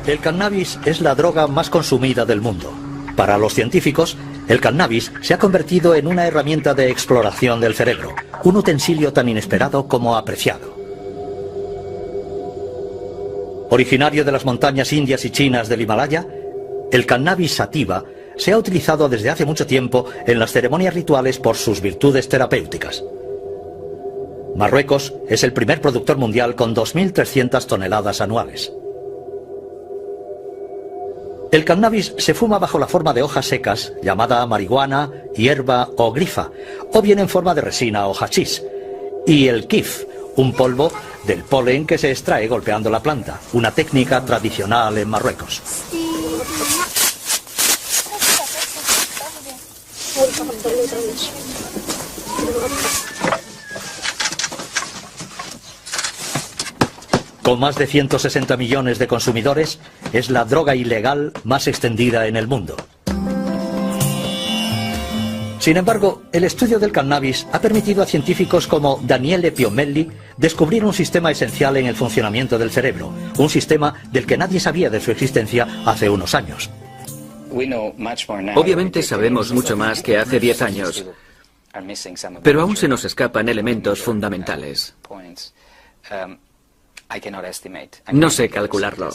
El cannabis es la droga más consumida del mundo. Para los científicos, el cannabis se ha convertido en una herramienta de exploración del cerebro, un utensilio tan inesperado como apreciado. Originario de las montañas indias y chinas del Himalaya, el cannabis sativa se ha utilizado desde hace mucho tiempo en las ceremonias rituales por sus virtudes terapéuticas. Marruecos es el primer productor mundial con 2.300 toneladas anuales. El cannabis se fuma bajo la forma de hojas secas, llamada marihuana, hierba o grifa, o bien en forma de resina o hachís, y el kif, un polvo del polen que se extrae golpeando la planta, una técnica tradicional en Marruecos. Con más de 160 millones de consumidores, es la droga ilegal más extendida en el mundo. Sin embargo, el estudio del cannabis ha permitido a científicos como Daniele Piomelli descubrir un sistema esencial en el funcionamiento del cerebro, un sistema del que nadie sabía de su existencia hace unos años. Obviamente sabemos mucho más que hace 10 años, pero aún se nos escapan elementos fundamentales. No sé calcularlo.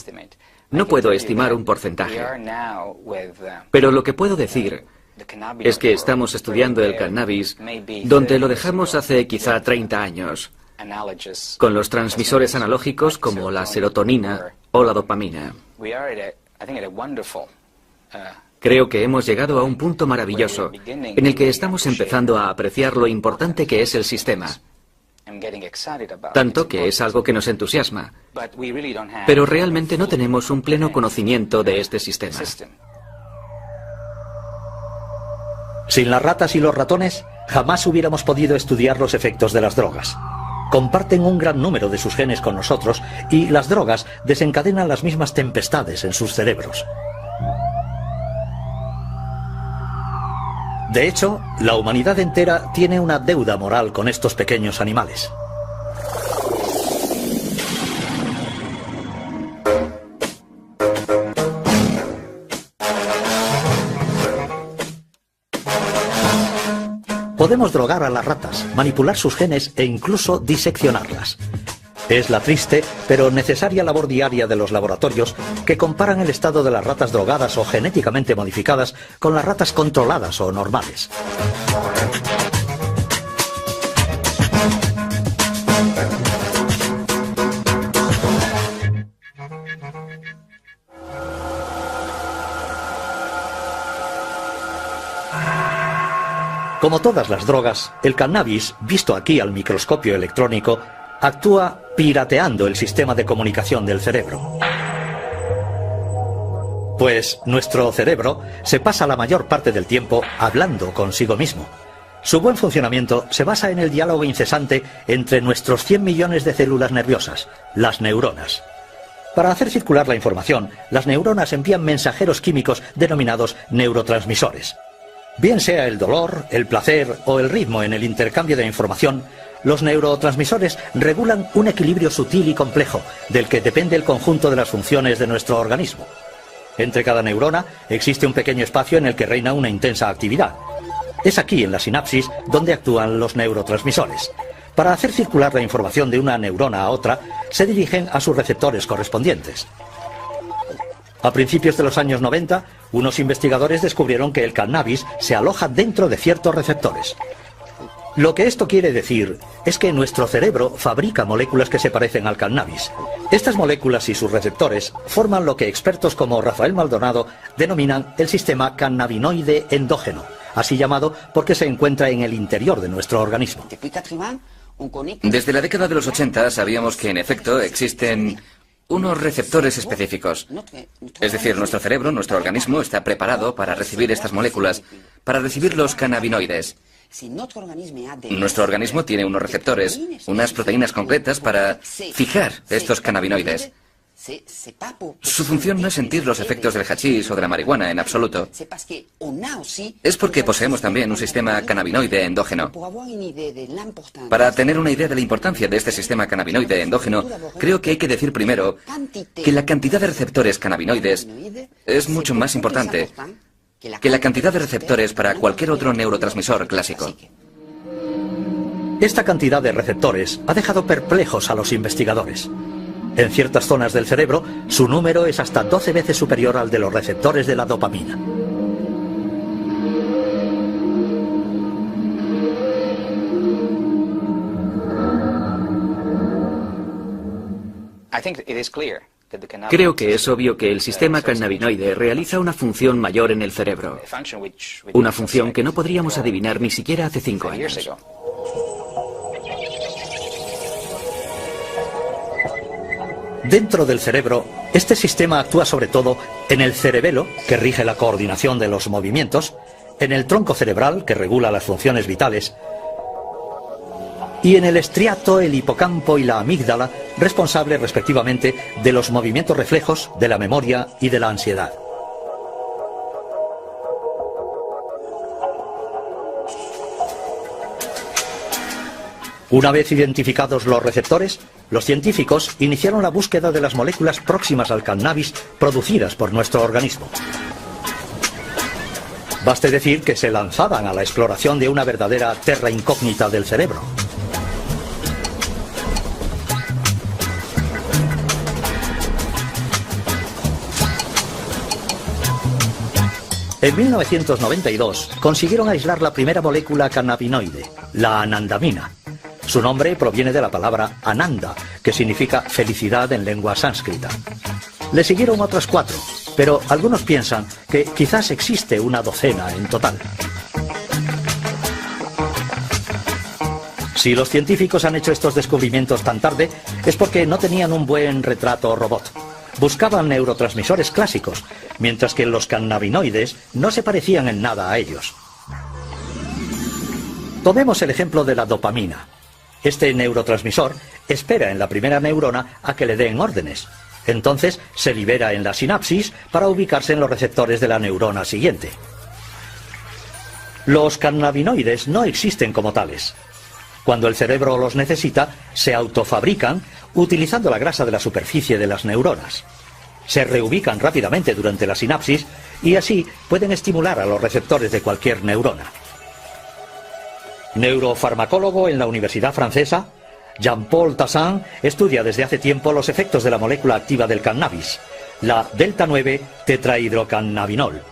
No puedo estimar un porcentaje. Pero lo que puedo decir es que estamos estudiando el cannabis donde lo dejamos hace quizá 30 años, con los transmisores analógicos como la serotonina o la dopamina. Creo que hemos llegado a un punto maravilloso en el que estamos empezando a apreciar lo importante que es el sistema. Tanto que es algo que nos entusiasma, pero realmente no tenemos un pleno conocimiento de este sistema. Sin las ratas y los ratones, jamás hubiéramos podido estudiar los efectos de las drogas. Comparten un gran número de sus genes con nosotros y las drogas desencadenan las mismas tempestades en sus cerebros. De hecho, la humanidad entera tiene una deuda moral con estos pequeños animales. Podemos drogar a las ratas, manipular sus genes e incluso diseccionarlas. Es la triste pero necesaria labor diaria de los laboratorios que comparan el estado de las ratas drogadas o genéticamente modificadas con las ratas controladas o normales. Como todas las drogas, el cannabis, visto aquí al microscopio electrónico, actúa pirateando el sistema de comunicación del cerebro. Pues nuestro cerebro se pasa la mayor parte del tiempo hablando consigo mismo. Su buen funcionamiento se basa en el diálogo incesante entre nuestros 100 millones de células nerviosas, las neuronas. Para hacer circular la información, las neuronas envían mensajeros químicos denominados neurotransmisores. Bien sea el dolor, el placer o el ritmo en el intercambio de información, los neurotransmisores regulan un equilibrio sutil y complejo, del que depende el conjunto de las funciones de nuestro organismo. Entre cada neurona existe un pequeño espacio en el que reina una intensa actividad. Es aquí, en la sinapsis, donde actúan los neurotransmisores. Para hacer circular la información de una neurona a otra, se dirigen a sus receptores correspondientes. A principios de los años 90, unos investigadores descubrieron que el cannabis se aloja dentro de ciertos receptores. Lo que esto quiere decir es que nuestro cerebro fabrica moléculas que se parecen al cannabis. Estas moléculas y sus receptores forman lo que expertos como Rafael Maldonado denominan el sistema cannabinoide endógeno, así llamado porque se encuentra en el interior de nuestro organismo. Desde la década de los 80 sabíamos que en efecto existen unos receptores específicos. Es decir, nuestro cerebro, nuestro organismo, está preparado para recibir estas moléculas, para recibir los cannabinoides. Nuestro organismo tiene unos receptores, unas proteínas concretas para fijar estos cannabinoides. Su función no es sentir los efectos del hachís o de la marihuana en absoluto. Es porque poseemos también un sistema cannabinoide endógeno. Para tener una idea de la importancia de este sistema cannabinoide endógeno, creo que hay que decir primero que la cantidad de receptores cannabinoides es mucho más importante que la cantidad de receptores para cualquier otro neurotransmisor clásico. Esta cantidad de receptores ha dejado perplejos a los investigadores. En ciertas zonas del cerebro, su número es hasta 12 veces superior al de los receptores de la dopamina. Creo que es obvio que el sistema cannabinoide realiza una función mayor en el cerebro. Una función que no podríamos adivinar ni siquiera hace 5 años. Dentro del cerebro, este sistema actúa sobre todo en el cerebelo, que rige la coordinación de los movimientos, en el tronco cerebral, que regula las funciones vitales, y en el estriato, el hipocampo y la amígdala, responsables respectivamente de los movimientos reflejos, de la memoria y de la ansiedad. Una vez identificados los receptores, los científicos iniciaron la búsqueda de las moléculas próximas al cannabis producidas por nuestro organismo. Baste decir que se lanzaban a la exploración de una verdadera terra incógnita del cerebro. En 1992 consiguieron aislar la primera molécula cannabinoide, la anandamina. Su nombre proviene de la palabra ananda, que significa felicidad en lengua sánscrita. Le siguieron otras 4, pero algunos piensan que quizás existe una docena en total. Si los científicos han hecho estos descubrimientos tan tarde, es porque no tenían un buen retrato robot. Buscaban neurotransmisores clásicos, mientras que los cannabinoides no se parecían en nada a ellos. Tomemos el ejemplo de la dopamina. Este neurotransmisor espera en la primera neurona a que le den órdenes. Entonces se libera en la sinapsis para ubicarse en los receptores de la neurona siguiente. Los cannabinoides no existen como tales. Cuando el cerebro los necesita, se autofabrican utilizando la grasa de la superficie de las neuronas. Se reubican rápidamente durante la sinapsis y así pueden estimular a los receptores de cualquier neurona. Neurofarmacólogo en la Universidad Francesa, Jean-Paul Tassin estudia desde hace tiempo los efectos de la molécula activa del cannabis, la delta-9 tetrahidrocannabinol,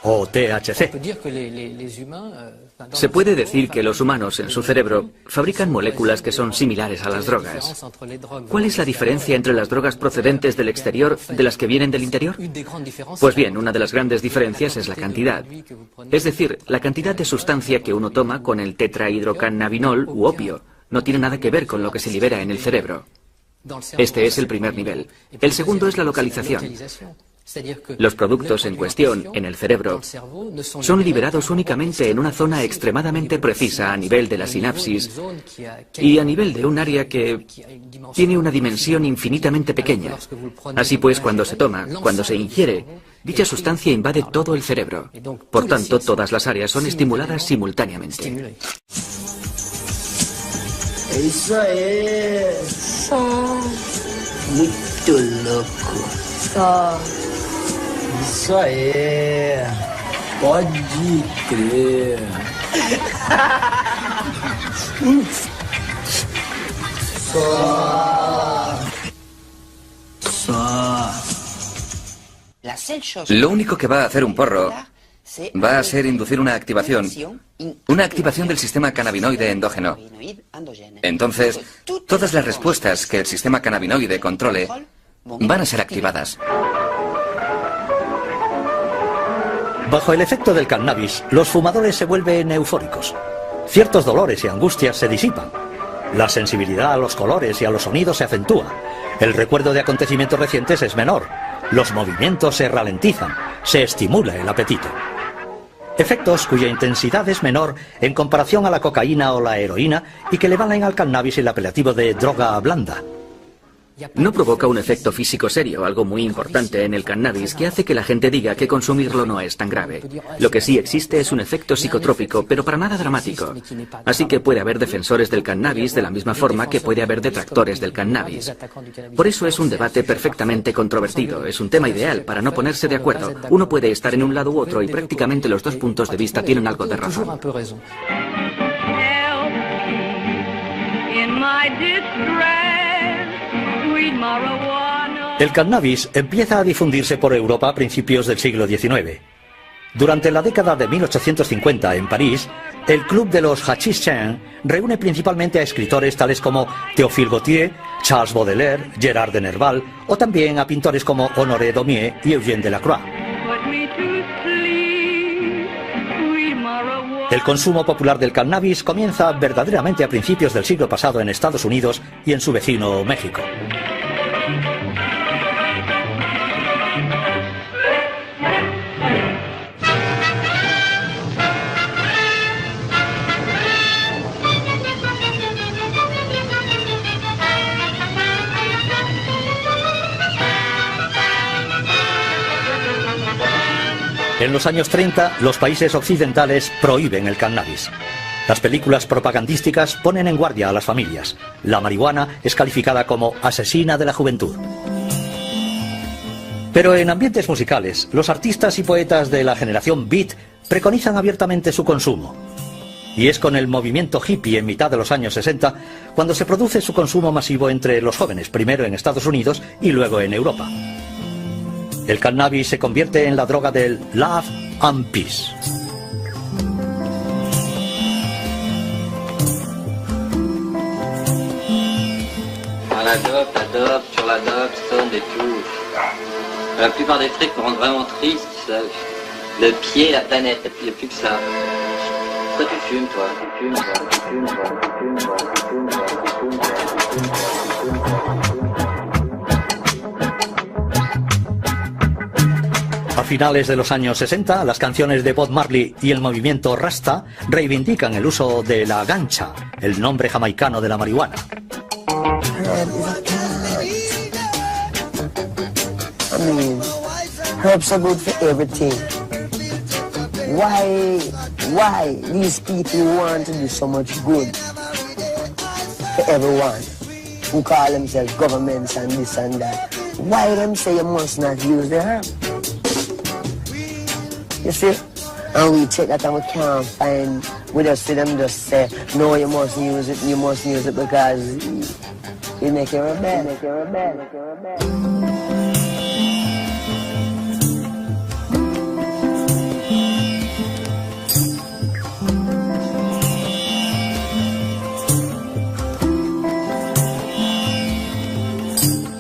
o THC. Se puede decir que los humanos en su cerebro fabrican moléculas que son similares a las drogas. ¿Cuál es la diferencia entre las drogas procedentes del exterior de las que vienen del interior? Pues bien, una de las grandes diferencias es la cantidad. Es decir, la cantidad de sustancia que uno toma con el tetrahidrocannabinol u opio no tiene nada que ver con lo que se libera en el cerebro. Este es el primer nivel. El segundo es la localización. Los productos en cuestión, en el cerebro, son liberados únicamente en una zona extremadamente precisa a nivel de la sinapsis y a nivel de un área que tiene una dimensión infinitamente pequeña. Así pues, cuando se toma, cuando se ingiere, dicha sustancia invade todo el cerebro. Por tanto, todas las áreas son estimuladas simultáneamente. Eso es muy loco. Isso aí, pode crer. Lo único que va a hacer un porro va a ser inducir una activación del sistema cannabinoide endógeno. Entonces, todas las respuestas que el sistema cannabinoide controle van a ser activadas. Bajo el efecto del cannabis, los fumadores se vuelven eufóricos. Ciertos dolores y angustias se disipan. La sensibilidad a los colores y a los sonidos se acentúa. El recuerdo de acontecimientos recientes es menor. Los movimientos se ralentizan. Se estimula el apetito. Efectos cuya intensidad es menor en comparación a la cocaína o la heroína y que le valen al cannabis el apelativo de droga blanda. No provoca un efecto físico serio, algo muy importante en el cannabis que hace que la gente diga que consumirlo no es tan grave. Lo que sí existe es un efecto psicotrópico, pero para nada dramático. Así que puede haber defensores del cannabis de la misma forma que puede haber detractores del cannabis. Por eso es un debate perfectamente controvertido. Es un tema ideal para no ponerse de acuerdo. Uno puede estar en un lado u otro y prácticamente los dos puntos de vista tienen algo de razón. El cannabis empieza a difundirse por Europa a principios del siglo XIX. Durante la década de 1850 en París, el Club de los Hachís-Chen reúne principalmente a escritores tales como Théophile Gautier, Charles Baudelaire, Gérard de Nerval o también a pintores como Honoré Daumier y Eugène Delacroix. El consumo popular del cannabis comienza verdaderamente a principios del siglo pasado en Estados Unidos y en su vecino México. En los años 30, los países occidentales prohíben el cannabis. Las películas propagandísticas ponen en guardia a las familias. La marihuana es calificada como asesina de la juventud. Pero en ambientes musicales, los artistas y poetas de la generación Beat preconizan abiertamente su consumo. Y es con el movimiento hippie en mitad de los años 60 cuando se produce su consumo masivo entre los jóvenes, primero en Estados Unidos y luego en Europa. El cannabis se convierte en la droga del love and peace. La dope, sur la dope, stone et tout. La plupart des trucs me rendent vraiment triste, ça. Le pied, la planète, et puis il n'y a plus que ça. Toi tu fumes, toi. Tu fumes, toi. Tu fumes, toi. Tu fumes, toi. Tu fumes, toi. Tu fumes, toi. Tu fumes, toi. A finales de los años 60, las canciones de Bob Marley y el movimiento Rasta reivindican el uso de la gancha, el nombre jamaicano de la marihuana. I mean, herbs are good for everything. Why these people want to do so much good for everyone who call themselves governments and this and that? Why them say you must not use the herb? You see? And we take that and we can't find, we just see them just say, no, you must use it because you make you rebel, make you rebel, make you rebel.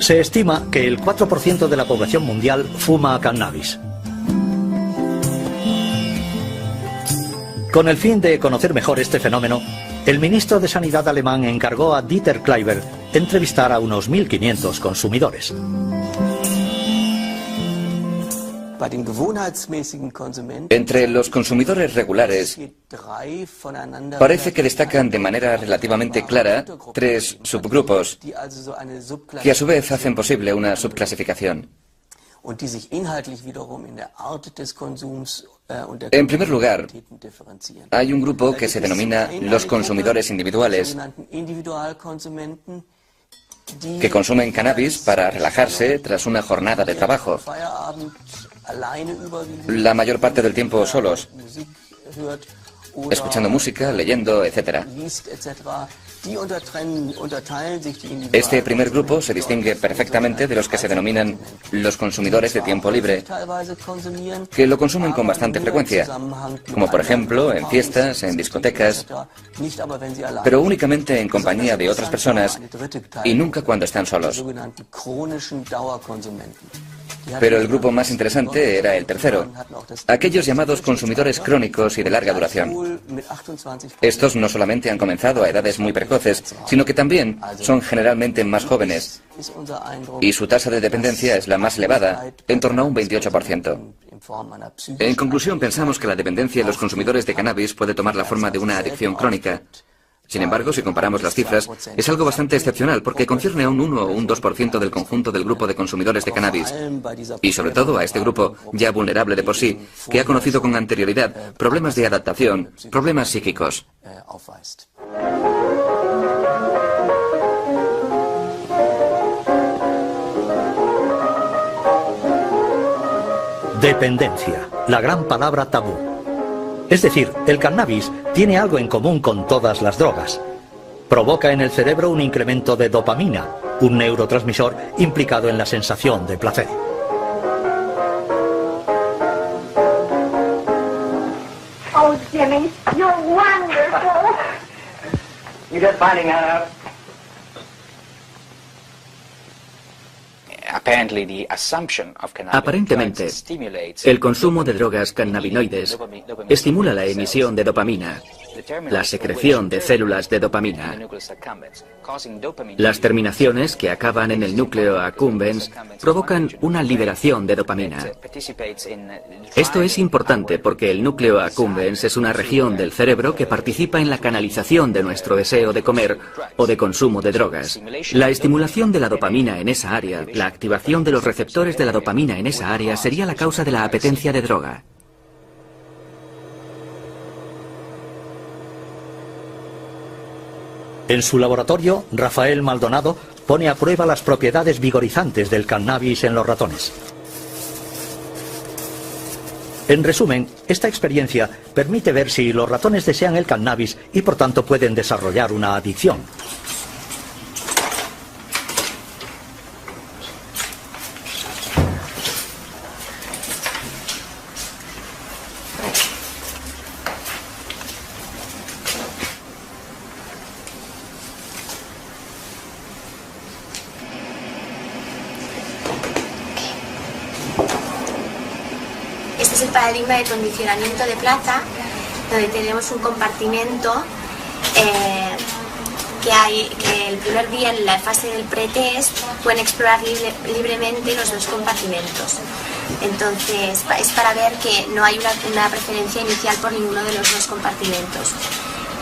Se estima que el 4% de la población mundial fuma cannabis. Con el fin de conocer mejor este fenómeno, el ministro de Sanidad alemán encargó a Dieter Kleiber entrevistar a unos 1.500 consumidores. Entre los consumidores regulares, parece que destacan de manera relativamente clara tres subgrupos, que a su vez hacen posible una subclasificación. En primer lugar, hay un grupo que se denomina los consumidores individuales, que consumen cannabis para relajarse tras una jornada de trabajo, la mayor parte del tiempo solos, escuchando música, leyendo, etc. Este primer grupo se distingue perfectamente de los que se denominan los consumidores de tiempo libre, que lo consumen con bastante frecuencia, como por ejemplo en fiestas, en discotecas, pero únicamente en compañía de otras personas y nunca cuando están solos. Pero el grupo más interesante era el tercero, aquellos llamados consumidores crónicos y de larga duración. Estos no solamente han comenzado a edades muy precoces, sino que también son generalmente más jóvenes, y su tasa de dependencia es la más elevada, en torno a un 28%. En conclusión, pensamos que la dependencia en los consumidores de cannabis puede tomar la forma de una adicción crónica, Sin embargo, si comparamos las cifras, es algo bastante excepcional porque concierne a un 1 o un 2% del conjunto del grupo de consumidores de cannabis. Y sobre todo a este grupo, ya vulnerable de por sí, que ha conocido con anterioridad problemas de adaptación, problemas psíquicos. Dependencia, la gran palabra tabú. Es decir, el cannabis tiene algo en común con todas las drogas. Provoca en el cerebro un incremento de dopamina, un neurotransmisor implicado en la sensación de placer. Oh, Jimmy, you're wonderful. You're just finding that out. Aparentemente, el consumo de drogas cannabinoides estimula la emisión de dopamina, la secreción de células de dopamina. Las terminaciones que acaban en el núcleo accumbens provocan una liberación de dopamina. Esto es importante porque el núcleo accumbens es una región del cerebro que participa en la canalización de nuestro deseo de comer o de consumo de drogas. La estimulación de la dopamina en esa área, la activación de los receptores de la dopamina en esa área sería la causa de la apetencia de droga. En su laboratorio, Rafael Maldonado pone a prueba las propiedades vigorizantes del cannabis en los ratones. En resumen, esta experiencia permite ver si los ratones desean el cannabis y por tanto pueden desarrollar una adicción. Este es el paradigma de condicionamiento de plaza, donde tenemos un compartimento que el primer día, en la fase del pretest, pueden explorar libremente los dos compartimentos. Entonces, es para ver que no hay una preferencia inicial por ninguno de los dos compartimentos.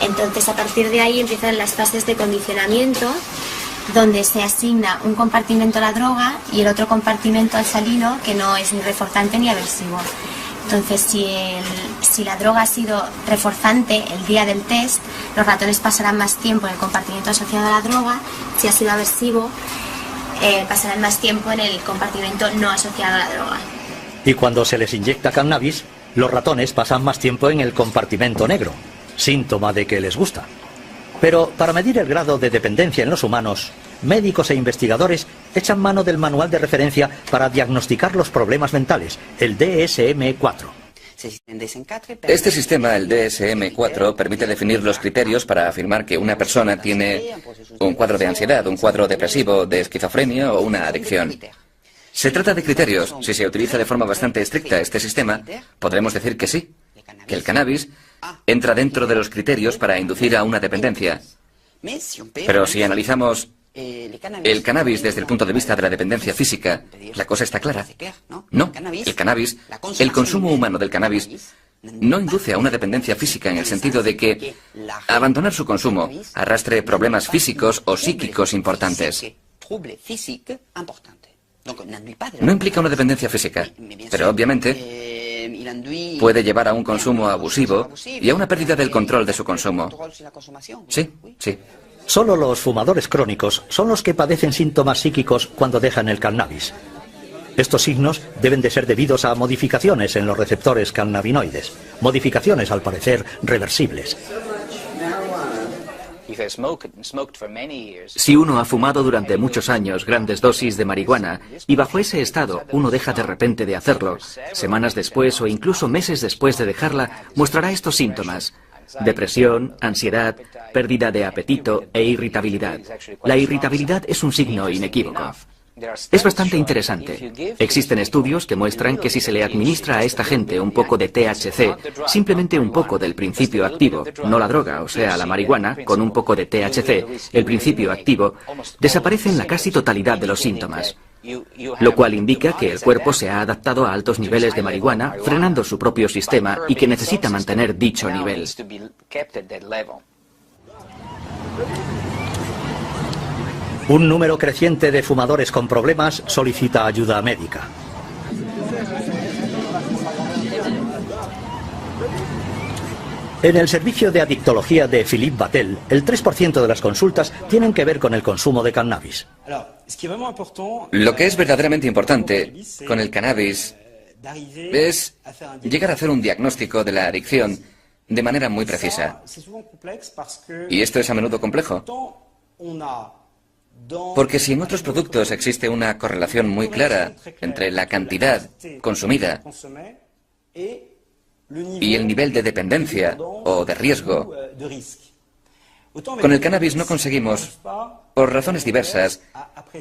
Entonces, a partir de ahí empiezan las fases de condicionamiento, donde se asigna un compartimento a la droga y el otro compartimento al salino, que no es ni reforzante ni aversivo. Entonces, si la droga ha sido reforzante el día del test, los ratones pasarán más tiempo en el compartimento asociado a la droga. Si ha sido aversivo, pasarán más tiempo en el compartimento no asociado a la droga. Y cuando se les inyecta cannabis, los ratones pasan más tiempo en el compartimento negro, síntoma de que les gusta. Pero para medir el grado de dependencia en los humanos, médicos e investigadores echan mano del manual de referencia para diagnosticar los problemas mentales, el DSM-4. Este sistema, el DSM-4, permite definir los criterios para afirmar que una persona tiene un cuadro de ansiedad, un cuadro depresivo, de esquizofrenia o una adicción. Se trata de criterios. Si se utiliza de forma bastante estricta este sistema, podremos decir que sí, que el cannabis entra dentro de los criterios para inducir a una dependencia. Pero si analizamos el cannabis desde el punto de vista de la dependencia física, la cosa está clara. No, el cannabis, el consumo humano del cannabis, no induce a una dependencia física en el sentido de que abandonar su consumo arrastre problemas físicos o psíquicos importantes. No implica una dependencia física, pero obviamente puede llevar a un consumo abusivo y a una pérdida del control de su consumo. Sí, sí. Solo los fumadores crónicos son los que padecen síntomas psíquicos cuando dejan el cannabis. Estos signos deben de ser debidos a modificaciones en los receptores cannabinoides, modificaciones al parecer reversibles. Si uno ha fumado durante muchos años grandes dosis de marihuana y bajo ese estado uno deja de repente de hacerlo, semanas después o incluso meses después de dejarla, mostrará estos síntomas: depresión, ansiedad, pérdida de apetito e irritabilidad. La irritabilidad es un signo inequívoco. Es bastante interesante. Existen estudios que muestran que si se le administra a esta gente un poco de THC, simplemente un poco del principio activo, no la droga, o sea, la marihuana, con un poco de THC, el principio activo, desaparecen la casi totalidad de los síntomas. Lo cual indica que el cuerpo se ha adaptado a altos niveles de marihuana, frenando su propio sistema y que necesita mantener dicho nivel. Un número creciente de fumadores con problemas solicita ayuda médica. En el servicio de adictología de Philippe Battel, el 3% de las consultas tienen que ver con el consumo de cannabis. Lo que es verdaderamente importante con el cannabis es llegar a hacer un diagnóstico de la adicción de manera muy precisa. Y esto es a menudo complejo. Porque si en otros productos existe una correlación muy clara entre la cantidad consumida y el nivel de dependencia o de riesgo, con el cannabis no conseguimos, por razones diversas,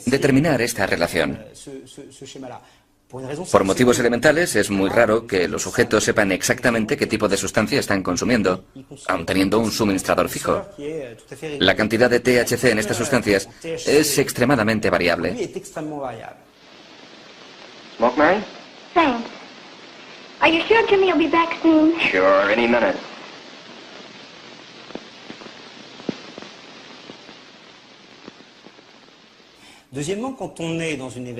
determinar esta relación. Por motivos elementales, es muy raro que los sujetos sepan exactamente qué tipo de sustancia están consumiendo, aun teniendo un suministrador fijo. La cantidad de THC en estas sustancias es extremadamente variable. Smoke, Mary? Thanks. Are you sure Jimmy will be back soon? Sure, any minute.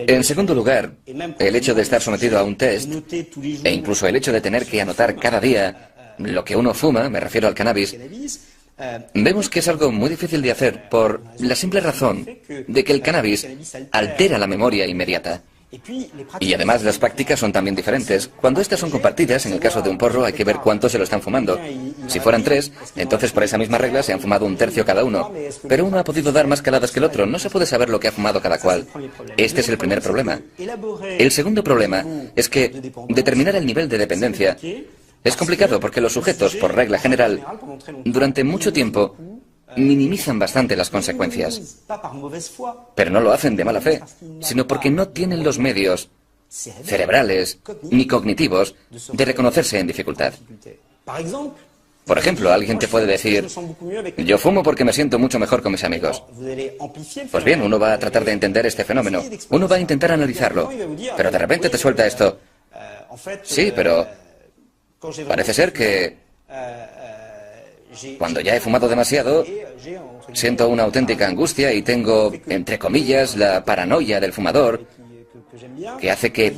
En segundo lugar, el hecho de estar sometido a un test, e incluso el hecho de tener que anotar cada día lo que uno fuma, me refiero al cannabis, vemos que es algo muy difícil de hacer por la simple razón de que el cannabis altera la memoria inmediata. Y además las prácticas son también diferentes. Cuando estas son compartidas, en el caso de un porro hay que ver cuántos se lo están fumando. Si fueran 3, entonces por esa misma regla se han fumado un tercio cada uno. Pero uno ha podido dar más caladas que el otro. No se puede saber lo que ha fumado cada cual. Este es el primer problema. El segundo problema es que determinar el nivel de dependencia es complicado porque los sujetos, por regla general, durante mucho tiempo minimizan bastante las consecuencias. Pero no lo hacen de mala fe, sino porque no tienen los medios cerebrales ni cognitivos de reconocerse en dificultad. Por ejemplo, alguien te puede decir, yo fumo porque me siento mucho mejor con mis amigos. Pues bien, uno va a tratar de entender este fenómeno. Uno va a intentar analizarlo. Pero de repente te suelta esto. Sí, pero parece ser que cuando ya he fumado demasiado, siento una auténtica angustia y tengo, entre comillas, la paranoia del fumador, que hace que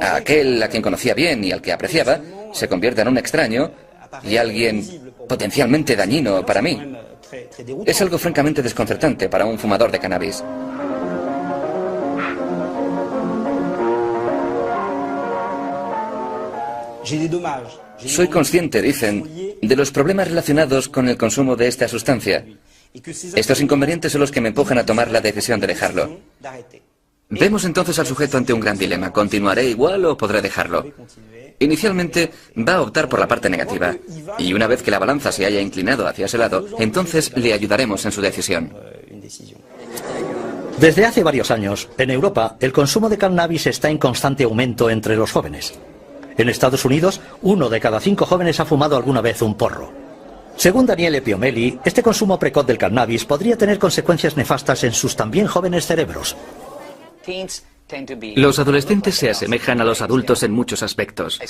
a aquel a quien conocía bien y al que apreciaba se convierta en un extraño y alguien potencialmente dañino para mí. Es algo francamente desconcertante para un fumador de cannabis. Soy consciente, dicen, de los problemas relacionados con el consumo de esta sustancia. Estos inconvenientes son los que me empujan a tomar la decisión de dejarlo. Vemos entonces al sujeto ante un gran dilema. ¿Continuaré igual o podré dejarlo? Inicialmente va a optar por la parte negativa. Y una vez que la balanza se haya inclinado hacia ese lado, entonces le ayudaremos en su decisión. Desde hace varios años, en Europa, el consumo de cannabis está en constante aumento entre los jóvenes. En Estados Unidos, 1 de cada 5 jóvenes ha fumado alguna vez un porro. Según Daniele Piomelli, este consumo precoz del cannabis podría tener consecuencias nefastas en sus también jóvenes cerebros. Los adolescentes se asemejan a los adultos en muchos aspectos.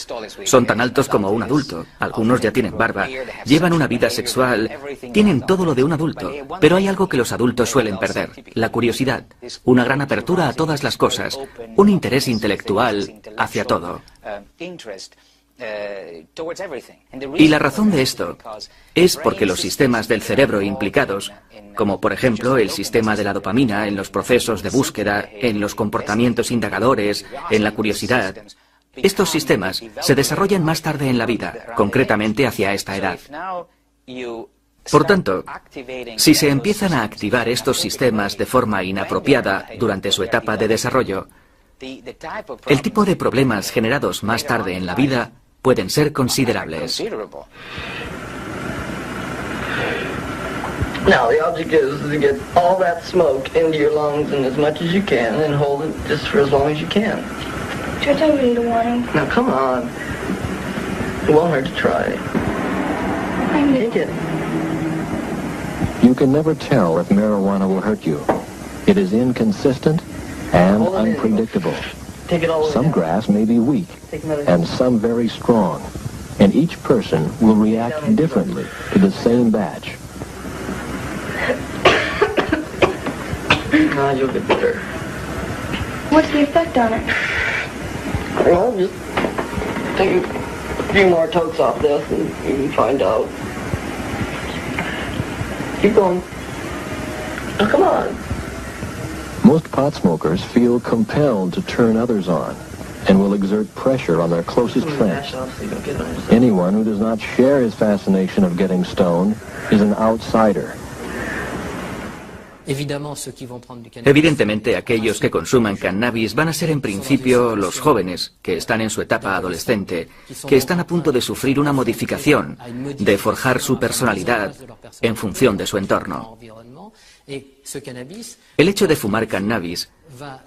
Son tan altos como un adulto, algunos ya tienen barba, llevan una vida sexual, tienen todo lo de un adulto, pero hay algo que los adultos suelen perder, la curiosidad, una gran apertura a todas las cosas, un interés intelectual hacia todo. Y la razón de esto es porque los sistemas del cerebro implicados, como por ejemplo el sistema de la dopamina en los procesos de búsqueda, en los comportamientos indagadores, en la curiosidad, estos sistemas se desarrollan más tarde en la vida, concretamente hacia esta edad. Por tanto, si se empiezan a activar estos sistemas de forma inapropiada durante su etapa de desarrollo, el tipo de problemas generados más tarde en la vida pueden ser considerables. Now, the object is to get all that smoke into your lungs and as much as you can and hold it just for as long as you can. Just I need a warning. Now, come on. It won't hurt to try. Take it. You can never tell if marijuana will hurt you. It is inconsistent and unpredictable. Some grass may be weak and some very strong, and each person will react differently to the same batch. You'll get better. What's the effect on it? Well, just take a few more totes off this and you can find out. Keep going. Oh, come on. Most pot smokers feel compelled to turn others on and will exert pressure on their closest friends. Anyone who does not share his fascination of getting stoned is an outsider. Evidentemente, aquellos que consuman cannabis van a ser en principio los jóvenes, que están en su etapa adolescente, que están a punto de sufrir una modificación, de forjar su personalidad en función de su entorno. El hecho de fumar cannabis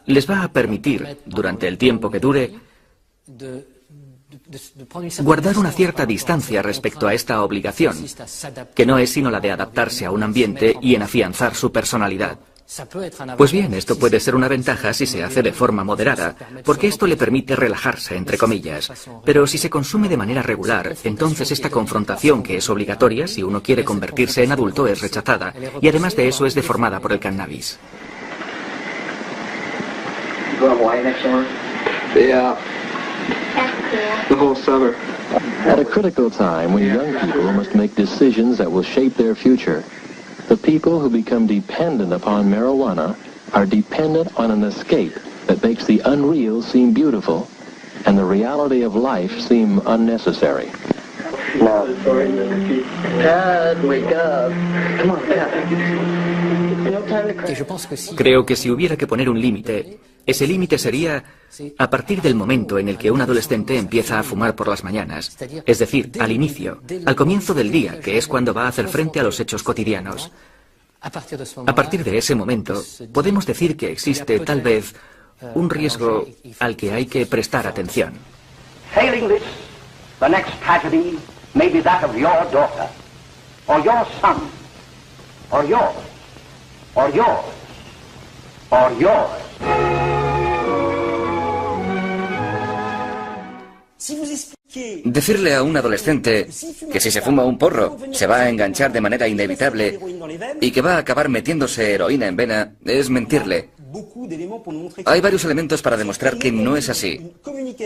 les va a permitir, durante el tiempo que dure, guardar una cierta distancia respecto a esta obligación, que no es sino la de adaptarse a un ambiente y en afianzar su personalidad. Pues bien, esto puede ser una ventaja si se hace de forma moderada, porque esto le permite relajarse, entre comillas. Pero si se consume de manera regular, entonces esta confrontación, que es obligatoria si uno quiere convertirse en adulto, es rechazada, y además de eso es deformada por el cannabis. The whole summer. At a critical time when young people must make decisions that will shape their future, the people who become dependent upon marijuana are dependent on an escape that makes the unreal seem beautiful and the reality of life seem unnecessary. No. Dad, wake up. Come on, Dad. No time to cry. Creo que si hubiera que poner un límite, ese límite sería a partir del momento en el que un adolescente empieza a fumar por las mañanas, es decir, al inicio, al comienzo del día, que es cuando va a hacer frente a los hechos cotidianos. A partir de ese momento, podemos decir que existe, tal vez, un riesgo al que hay que prestar atención. Failing this, the next tragedy may be that of your daughter, or your son, or yours, or yours, or yours. Decirle a un adolescente que si se fuma un porro se va a enganchar de manera inevitable y que va a acabar metiéndose heroína en vena es mentirle. Hay varios elementos para demostrar que no es así.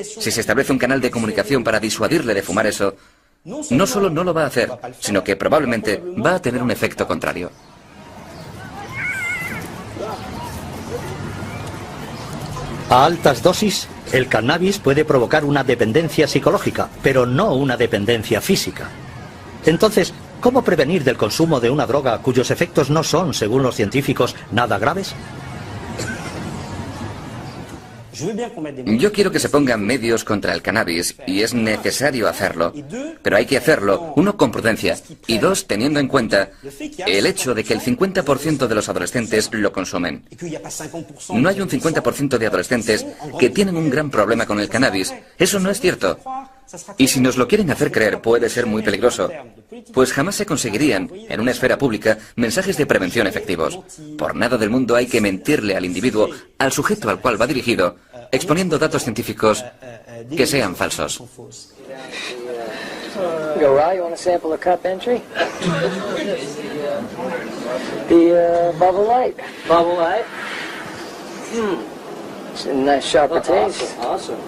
Si se establece un canal de comunicación para disuadirle de fumar eso, no solo no lo va a hacer, sino que probablemente va a tener un efecto contrario. A altas dosis, el cannabis puede provocar una dependencia psicológica, pero no una dependencia física. Entonces, ¿cómo prevenir del consumo de una droga cuyos efectos no son, según los científicos, nada graves? Yo quiero que se pongan medios contra el cannabis, y es necesario hacerlo. Pero hay que hacerlo, uno, con prudencia, y dos, teniendo en cuenta el hecho de que el 50% de los adolescentes lo consumen. No hay un 50% de adolescentes que tienen un gran problema con el cannabis. Eso no es cierto. Y si nos lo quieren hacer creer, puede ser muy peligroso. Pues jamás se conseguirían, en una esfera pública, mensajes de prevención efectivos. Por nada del mundo hay que mentirle al individuo, al sujeto al cual va dirigido, exponiendo datos científicos que sean falsos. Go, Ron, you want to sample the cup entry? The bubble light. Bubble light? It's a nice sharp taste. Awesome.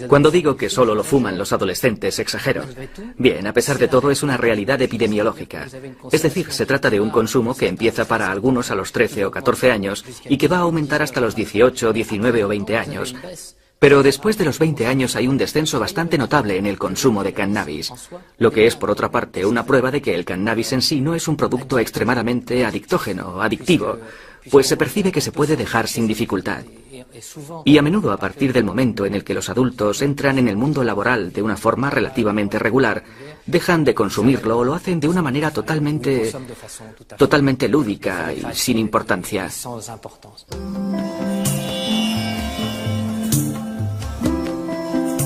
Cuando digo que solo lo fuman los adolescentes, exagero. Bien, a pesar de todo, es una realidad epidemiológica. Es decir, se trata de un consumo que empieza para algunos a los 13 o 14 años y que va a aumentar hasta los 18, 19 o 20 años. Pero después de los 20 años hay un descenso bastante notable en el consumo de cannabis, lo que es, por otra parte, una prueba de que el cannabis en sí no es un producto extremadamente adictógeno o adictivo, pues se percibe que se puede dejar sin dificultad. Y a menudo, a partir del momento en el que los adultos entran en el mundo laboral de una forma relativamente regular, dejan de consumirlo o lo hacen de una manera totalmente lúdica y sin importancia.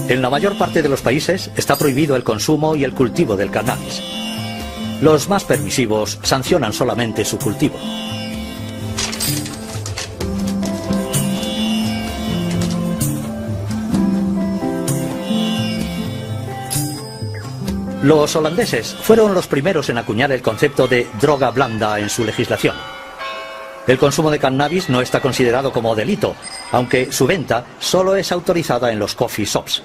En la mayor parte de los países está prohibido el consumo y el cultivo del cannabis. Los más permisivos sancionan solamente su cultivo. Los holandeses fueron los primeros en acuñar el concepto de droga blanda en su legislación. El consumo de cannabis no está considerado como delito, aunque su venta solo es autorizada en los coffee shops.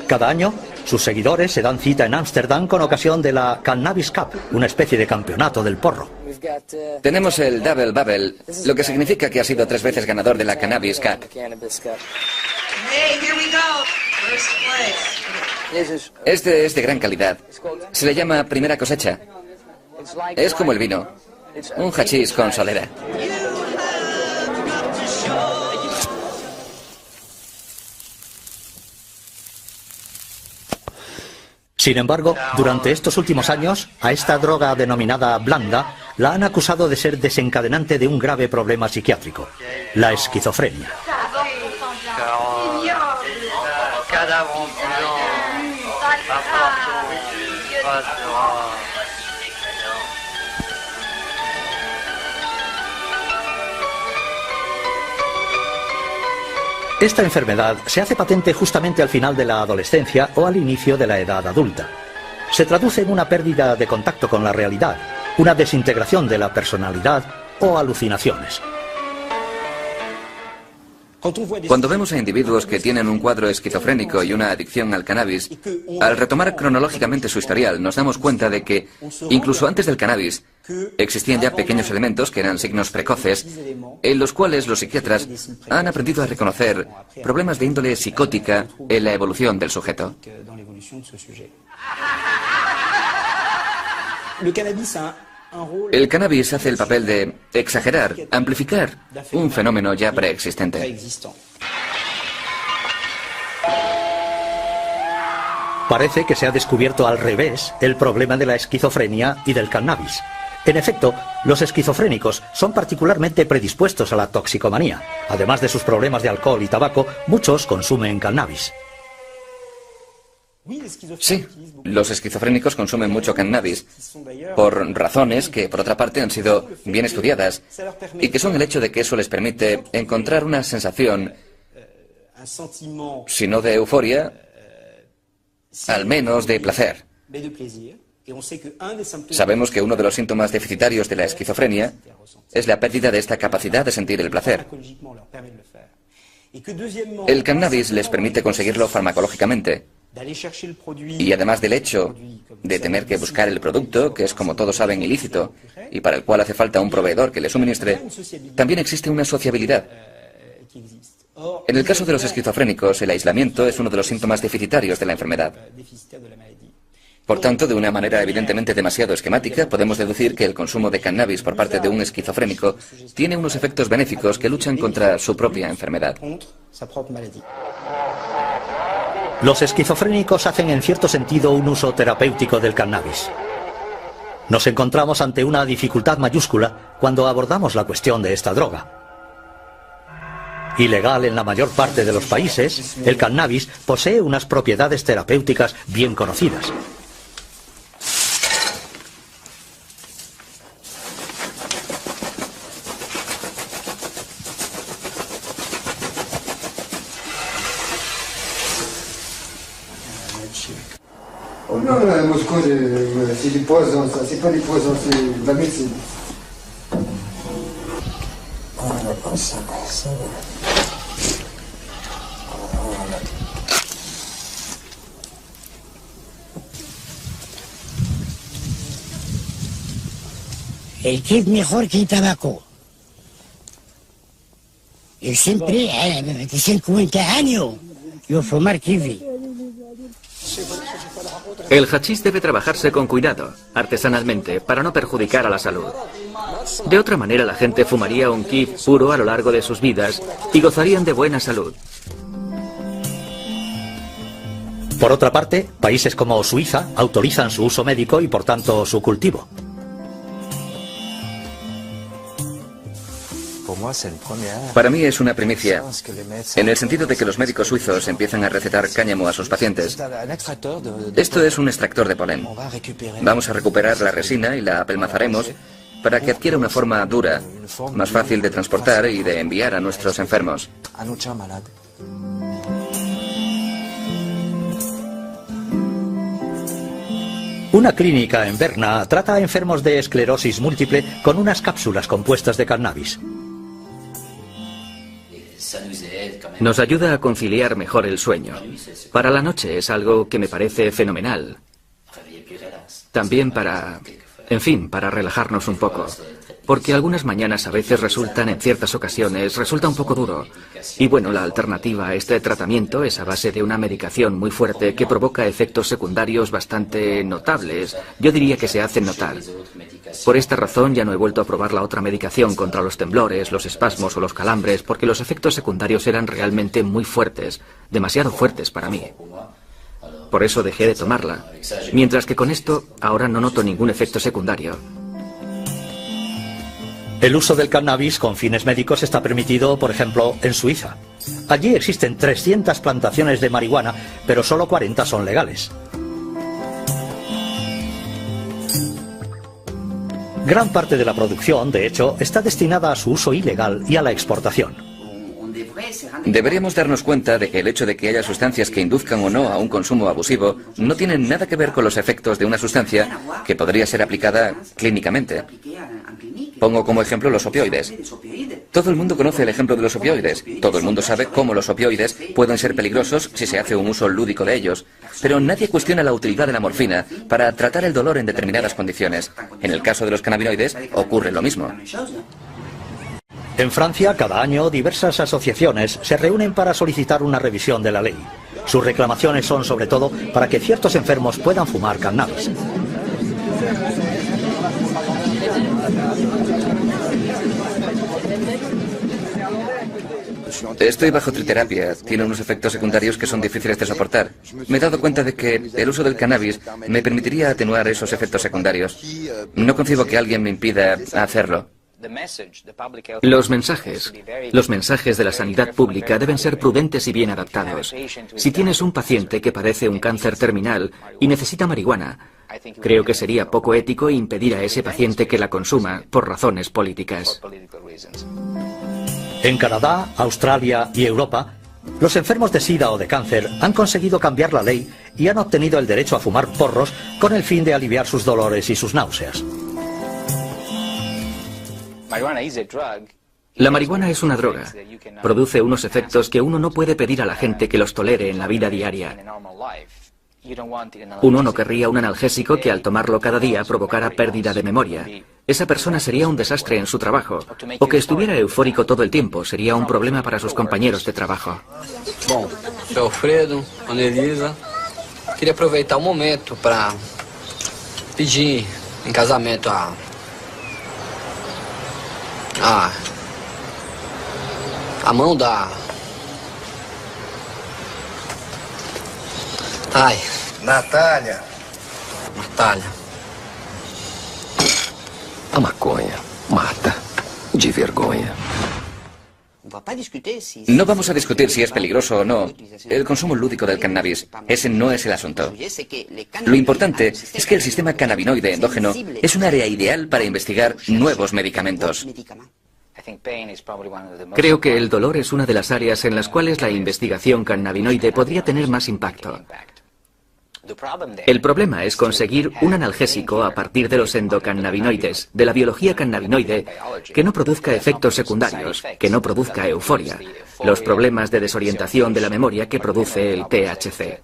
Cada año, sus seguidores se dan cita en Ámsterdam con ocasión de la Cannabis Cup, una especie de campeonato del porro. Tenemos el Double Bubble, lo que significa que ha sido 3 veces ganador de la Cannabis Cup. Este es de gran calidad. Se le llama primera cosecha. Es como el vino, un hachís con solera. Sin embargo, durante estos últimos años, a esta droga denominada blanda la han acusado de ser desencadenante de un grave problema psiquiátrico, la esquizofrenia. Esta enfermedad se hace patente justamente al final de la adolescencia o al inicio de la edad adulta. Se traduce en una pérdida de contacto con la realidad, una desintegración de la personalidad o alucinaciones. Cuando vemos a individuos que tienen un cuadro esquizofrénico y una adicción al cannabis, al retomar cronológicamente su historial, nos damos cuenta de que, incluso antes del cannabis, existían ya pequeños elementos que eran signos precoces, en los cuales los psiquiatras han aprendido a reconocer problemas de índole psicótica en la evolución del sujeto. El cannabis hace el papel de exagerar, amplificar un fenómeno ya preexistente. Parece que se ha descubierto al revés el problema de la esquizofrenia y del cannabis. En efecto, los esquizofrénicos son particularmente predispuestos a la toxicomanía. Además de sus problemas de alcohol y tabaco, muchos consumen cannabis. Sí, los esquizofrénicos consumen mucho cannabis por razones que, por otra parte, han sido bien estudiadas y que son el hecho de que eso les permite encontrar una sensación, si no de euforia, al menos de placer. Sabemos que uno de los síntomas deficitarios de la esquizofrenia es la pérdida de esta capacidad de sentir el placer. El cannabis les permite conseguirlo farmacológicamente. Y además del hecho de tener que buscar el producto, que es, como todos saben, ilícito, y para el cual hace falta un proveedor que le suministre, también existe una sociabilidad. En el caso de los esquizofrénicos, el aislamiento es uno de los síntomas deficitarios de la enfermedad. Por tanto, de una manera evidentemente demasiado esquemática, podemos deducir que el consumo de cannabis por parte de un esquizofrénico tiene unos efectos benéficos que luchan contra su propia enfermedad. Los esquizofrénicos hacen en cierto sentido un uso terapéutico del cannabis. Nos encontramos ante una dificultad mayúscula cuando abordamos la cuestión de esta droga. Ilegal en la mayor parte de los países, el cannabis posee unas propiedades terapéuticas bien conocidas. Non, à Moscou, c'est du poison, ça. C'est pas du poison, c'est de la médecine. El kit mejor que el tabaco. Y siempre, de 50 años, yo fumar kiwi. El hachís debe trabajarse con cuidado, artesanalmente, para no perjudicar a la salud. De otra manera, la gente fumaría un kiff puro a lo largo de sus vidas y gozarían de buena salud. Por otra parte, países como Suiza autorizan su uso médico y, por tanto, su cultivo. Para mí es una primicia, en el sentido de que los médicos suizos empiezan a recetar cáñamo a sus pacientes. Esto es un extractor de polen. Vamos a recuperar la resina y la apelmazaremos para que adquiera una forma dura, más fácil de transportar y de enviar a nuestros enfermos. Una clínica en Berna trata a enfermos de esclerosis múltiple con unas cápsulas compuestas de cannabis. Nos ayuda a conciliar mejor el sueño. Para la noche es algo que me parece fenomenal. También para relajarnos un poco. Porque algunas mañanas a veces en ciertas ocasiones, resulta un poco duro. Y bueno, la alternativa a este tratamiento es a base de una medicación muy fuerte que provoca efectos secundarios bastante notables. Yo diría que se hacen notar. Por esta razón ya no he vuelto a probar la otra medicación contra los temblores, los espasmos o los calambres, porque los efectos secundarios eran realmente muy fuertes, demasiado fuertes para mí. Por eso dejé de tomarla. Mientras que con esto, ahora no noto ningún efecto secundario. El uso del cannabis con fines médicos está permitido, por ejemplo, en Suiza. Allí existen 300 plantaciones de marihuana, pero solo 40 son legales. Gran parte de la producción, de hecho, está destinada a su uso ilegal y a la exportación. Deberíamos darnos cuenta de que el hecho de que haya sustancias que induzcan o no a un consumo abusivo no tienen nada que ver con los efectos de una sustancia que podría ser aplicada clínicamente. Pongo como ejemplo los opioides. Todo el mundo conoce el ejemplo de los opioides. Todo el mundo sabe cómo los opioides pueden ser peligrosos si se hace un uso lúdico de ellos. Pero nadie cuestiona la utilidad de la morfina para tratar el dolor en determinadas condiciones. En el caso de los cannabinoides ocurre lo mismo. En Francia, cada año, diversas asociaciones se reúnen para solicitar una revisión de la ley. Sus reclamaciones son sobre todo para que ciertos enfermos puedan fumar cannabis. Estoy bajo triterapia. Tiene unos efectos secundarios que son difíciles de soportar. Me he dado cuenta de que el uso del cannabis me permitiría atenuar esos efectos secundarios. No concibo que alguien me impida hacerlo. Los mensajes de la sanidad pública deben ser prudentes y bien adaptados. Si tienes un paciente que padece un cáncer terminal y necesita marihuana, creo que sería poco ético impedir a ese paciente que la consuma por razones políticas. En Canadá, Australia y Europa, los enfermos de SIDA o de cáncer han conseguido cambiar la ley y han obtenido el derecho a fumar porros con el fin de aliviar sus dolores y sus náuseas. La marihuana es una droga. Produce unos efectos que uno no puede pedir a la gente que los tolere en la vida diaria. Uno no querría un analgésico que al tomarlo cada día provocara pérdida de memoria. Esa persona sería un desastre en su trabajo. O que estuviera eufórico todo el tiempo sería un problema para sus compañeros de trabajo. Bom, sou Alfredo, Ana Elisa. Queria aproveitar um momento para pedir em casamento a mão da... Ai. Natália. A maconha mata de vergonha. No vamos a discutir si es peligroso o no el consumo lúdico del cannabis. Ese no es el asunto. Lo importante es que el sistema cannabinoide endógeno es un área ideal para investigar nuevos medicamentos. Creo que el dolor es una de las áreas en las cuales la investigación cannabinoide podría tener más impacto. El problema es conseguir un analgésico a partir de los endocannabinoides, de la biología cannabinoide, que no produzca efectos secundarios, que no produzca euforia, los problemas de desorientación de la memoria que produce el THC.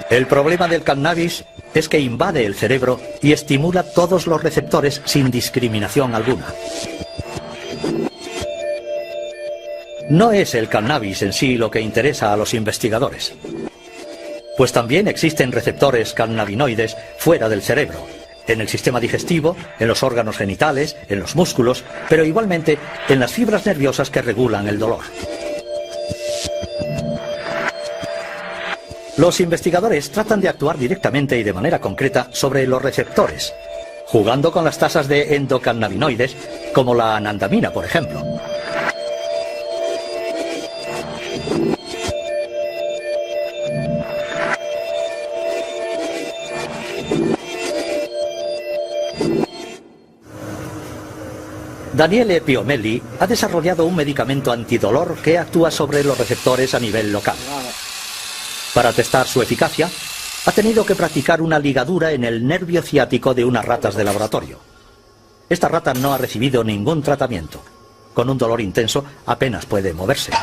El problema del cannabis es que invade el cerebro y estimula todos los receptores sin discriminación alguna. No es el cannabis en sí lo que interesa a los investigadores, pues también existen receptores cannabinoides fuera del cerebro, en el sistema digestivo, en los órganos genitales, en los músculos, pero igualmente en las fibras nerviosas que regulan el dolor. Los investigadores tratan de actuar directamente y de manera concreta sobre los receptores, jugando con las tasas de endocannabinoides, como la anandamina, por ejemplo. Daniele Piomelli ha desarrollado un medicamento antidolor que actúa sobre los receptores a nivel local. Para testar su eficacia, ha tenido que practicar una ligadura en el nervio ciático de unas ratas de laboratorio. Esta rata no ha recibido ningún tratamiento. Con un dolor intenso apenas puede moverse.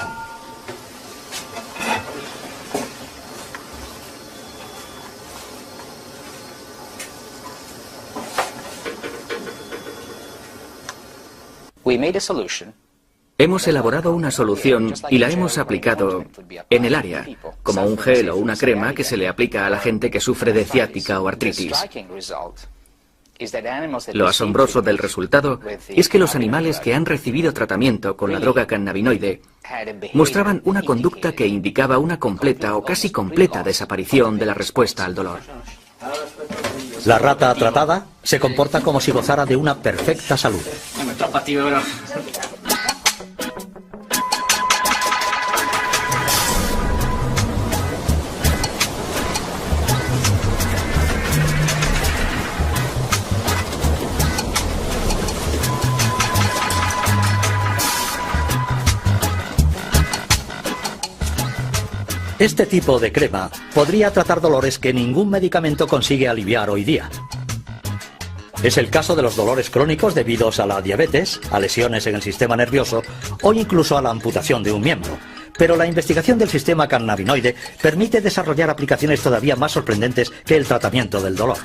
Hemos elaborado una solución y la hemos aplicado en el área, como un gel o una crema que se le aplica a la gente que sufre de ciática o artritis. Lo asombroso del resultado es que los animales que han recibido tratamiento con la droga cannabinoide mostraban una conducta que indicaba una completa o casi completa desaparición de la respuesta al dolor. La rata tratada se comporta como si gozara de una perfecta salud. Este tipo de crema podría tratar dolores que ningún medicamento consigue aliviar hoy día. Es el caso de los dolores crónicos debidos a la diabetes, a lesiones en el sistema nervioso o incluso a la amputación de un miembro. Pero la investigación del sistema cannabinoide permite desarrollar aplicaciones todavía más sorprendentes que el tratamiento del dolor.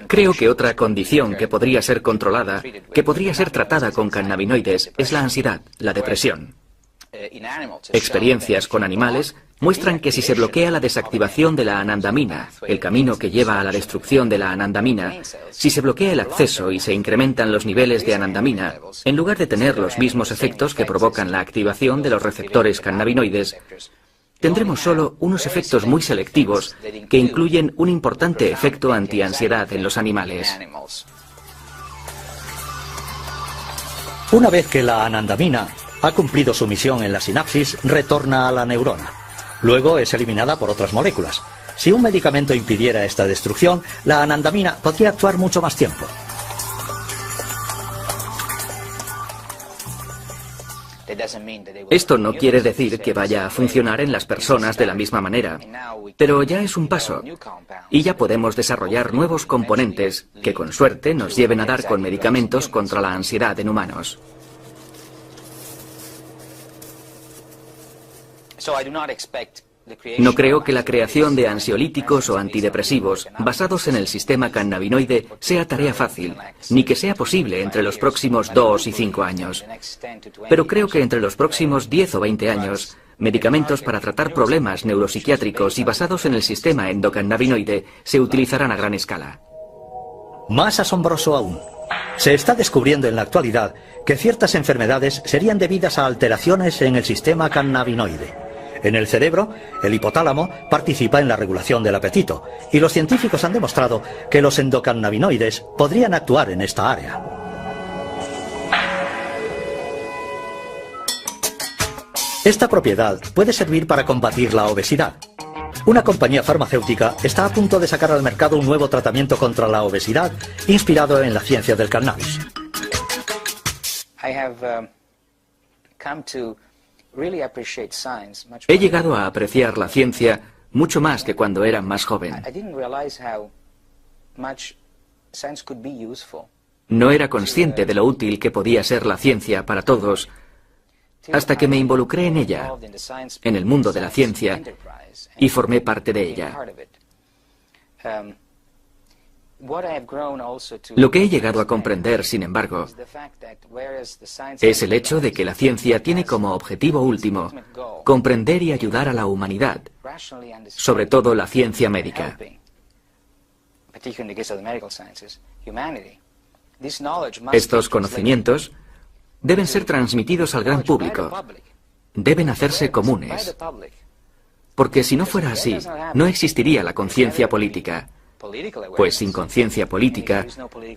Creo que otra condición que podría ser controlada, que podría ser tratada con cannabinoides, es la ansiedad, la depresión. Experiencias con animales muestran que si se bloquea la desactivación de la anandamina, el camino que lleva a la destrucción de la anandamina, si se bloquea el acceso y se incrementan los niveles de anandamina, en lugar de tener los mismos efectos que provocan la activación de los receptores cannabinoides, tendremos solo unos efectos muy selectivos que incluyen un importante efecto antiansiedad en los animales. Una vez que la anandamina ha cumplido su misión en la sinapsis, retorna a la neurona. Luego es eliminada por otras moléculas. Si un medicamento impidiera esta destrucción, la anandamina podría actuar mucho más tiempo. Esto no quiere decir que vaya a funcionar en las personas de la misma manera, pero ya es un paso, y ya podemos desarrollar nuevos componentes que con suerte nos lleven a dar con medicamentos contra la ansiedad en humanos. No creo que la creación de ansiolíticos o antidepresivos basados en el sistema cannabinoide sea tarea fácil, ni que sea posible entre los próximos 2 y 5 años. Pero creo que entre los próximos 10 o 20 años, medicamentos para tratar problemas neuropsiquiátricos y basados en el sistema endocannabinoide se utilizarán a gran escala. Más asombroso aún, se está descubriendo en la actualidad que ciertas enfermedades serían debidas a alteraciones en el sistema cannabinoide. En el cerebro, el hipotálamo participa en la regulación del apetito, y los científicos han demostrado que los endocannabinoides podrían actuar en esta área. Esta propiedad puede servir para combatir la obesidad. Una compañía farmacéutica está a punto de sacar al mercado un nuevo tratamiento contra la obesidad, inspirado en la ciencia del cannabis. He llegado a apreciar la ciencia mucho más que cuando era más joven. No era consciente de lo útil que podía ser la ciencia para todos hasta que me involucré en ella, en el mundo de la ciencia, y formé parte de ella. Lo que he llegado a comprender, sin embargo, es el hecho de que la ciencia tiene como objetivo último comprender y ayudar a la humanidad, sobre todo la ciencia médica. Estos conocimientos deben ser transmitidos al gran público, deben hacerse comunes, porque si no fuera así, no existiría la conciencia política. Pues sin conciencia política,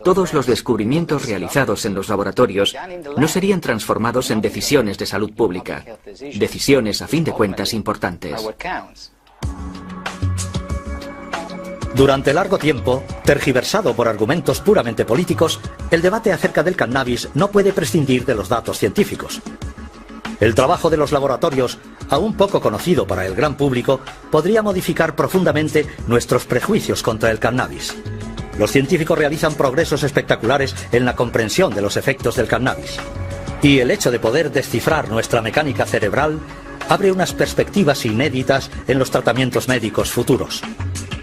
todos los descubrimientos realizados en los laboratorios no serían transformados en decisiones de salud pública, decisiones a fin de cuentas importantes. Durante largo tiempo, tergiversado por argumentos puramente políticos, el debate acerca del cannabis no puede prescindir de los datos científicos. El trabajo de los laboratorios, aún poco conocido para el gran público, podría modificar profundamente nuestros prejuicios contra el cannabis. Los científicos realizan progresos espectaculares en la comprensión de los efectos del cannabis. Y el hecho de poder descifrar nuestra mecánica cerebral abre unas perspectivas inéditas en los tratamientos médicos futuros.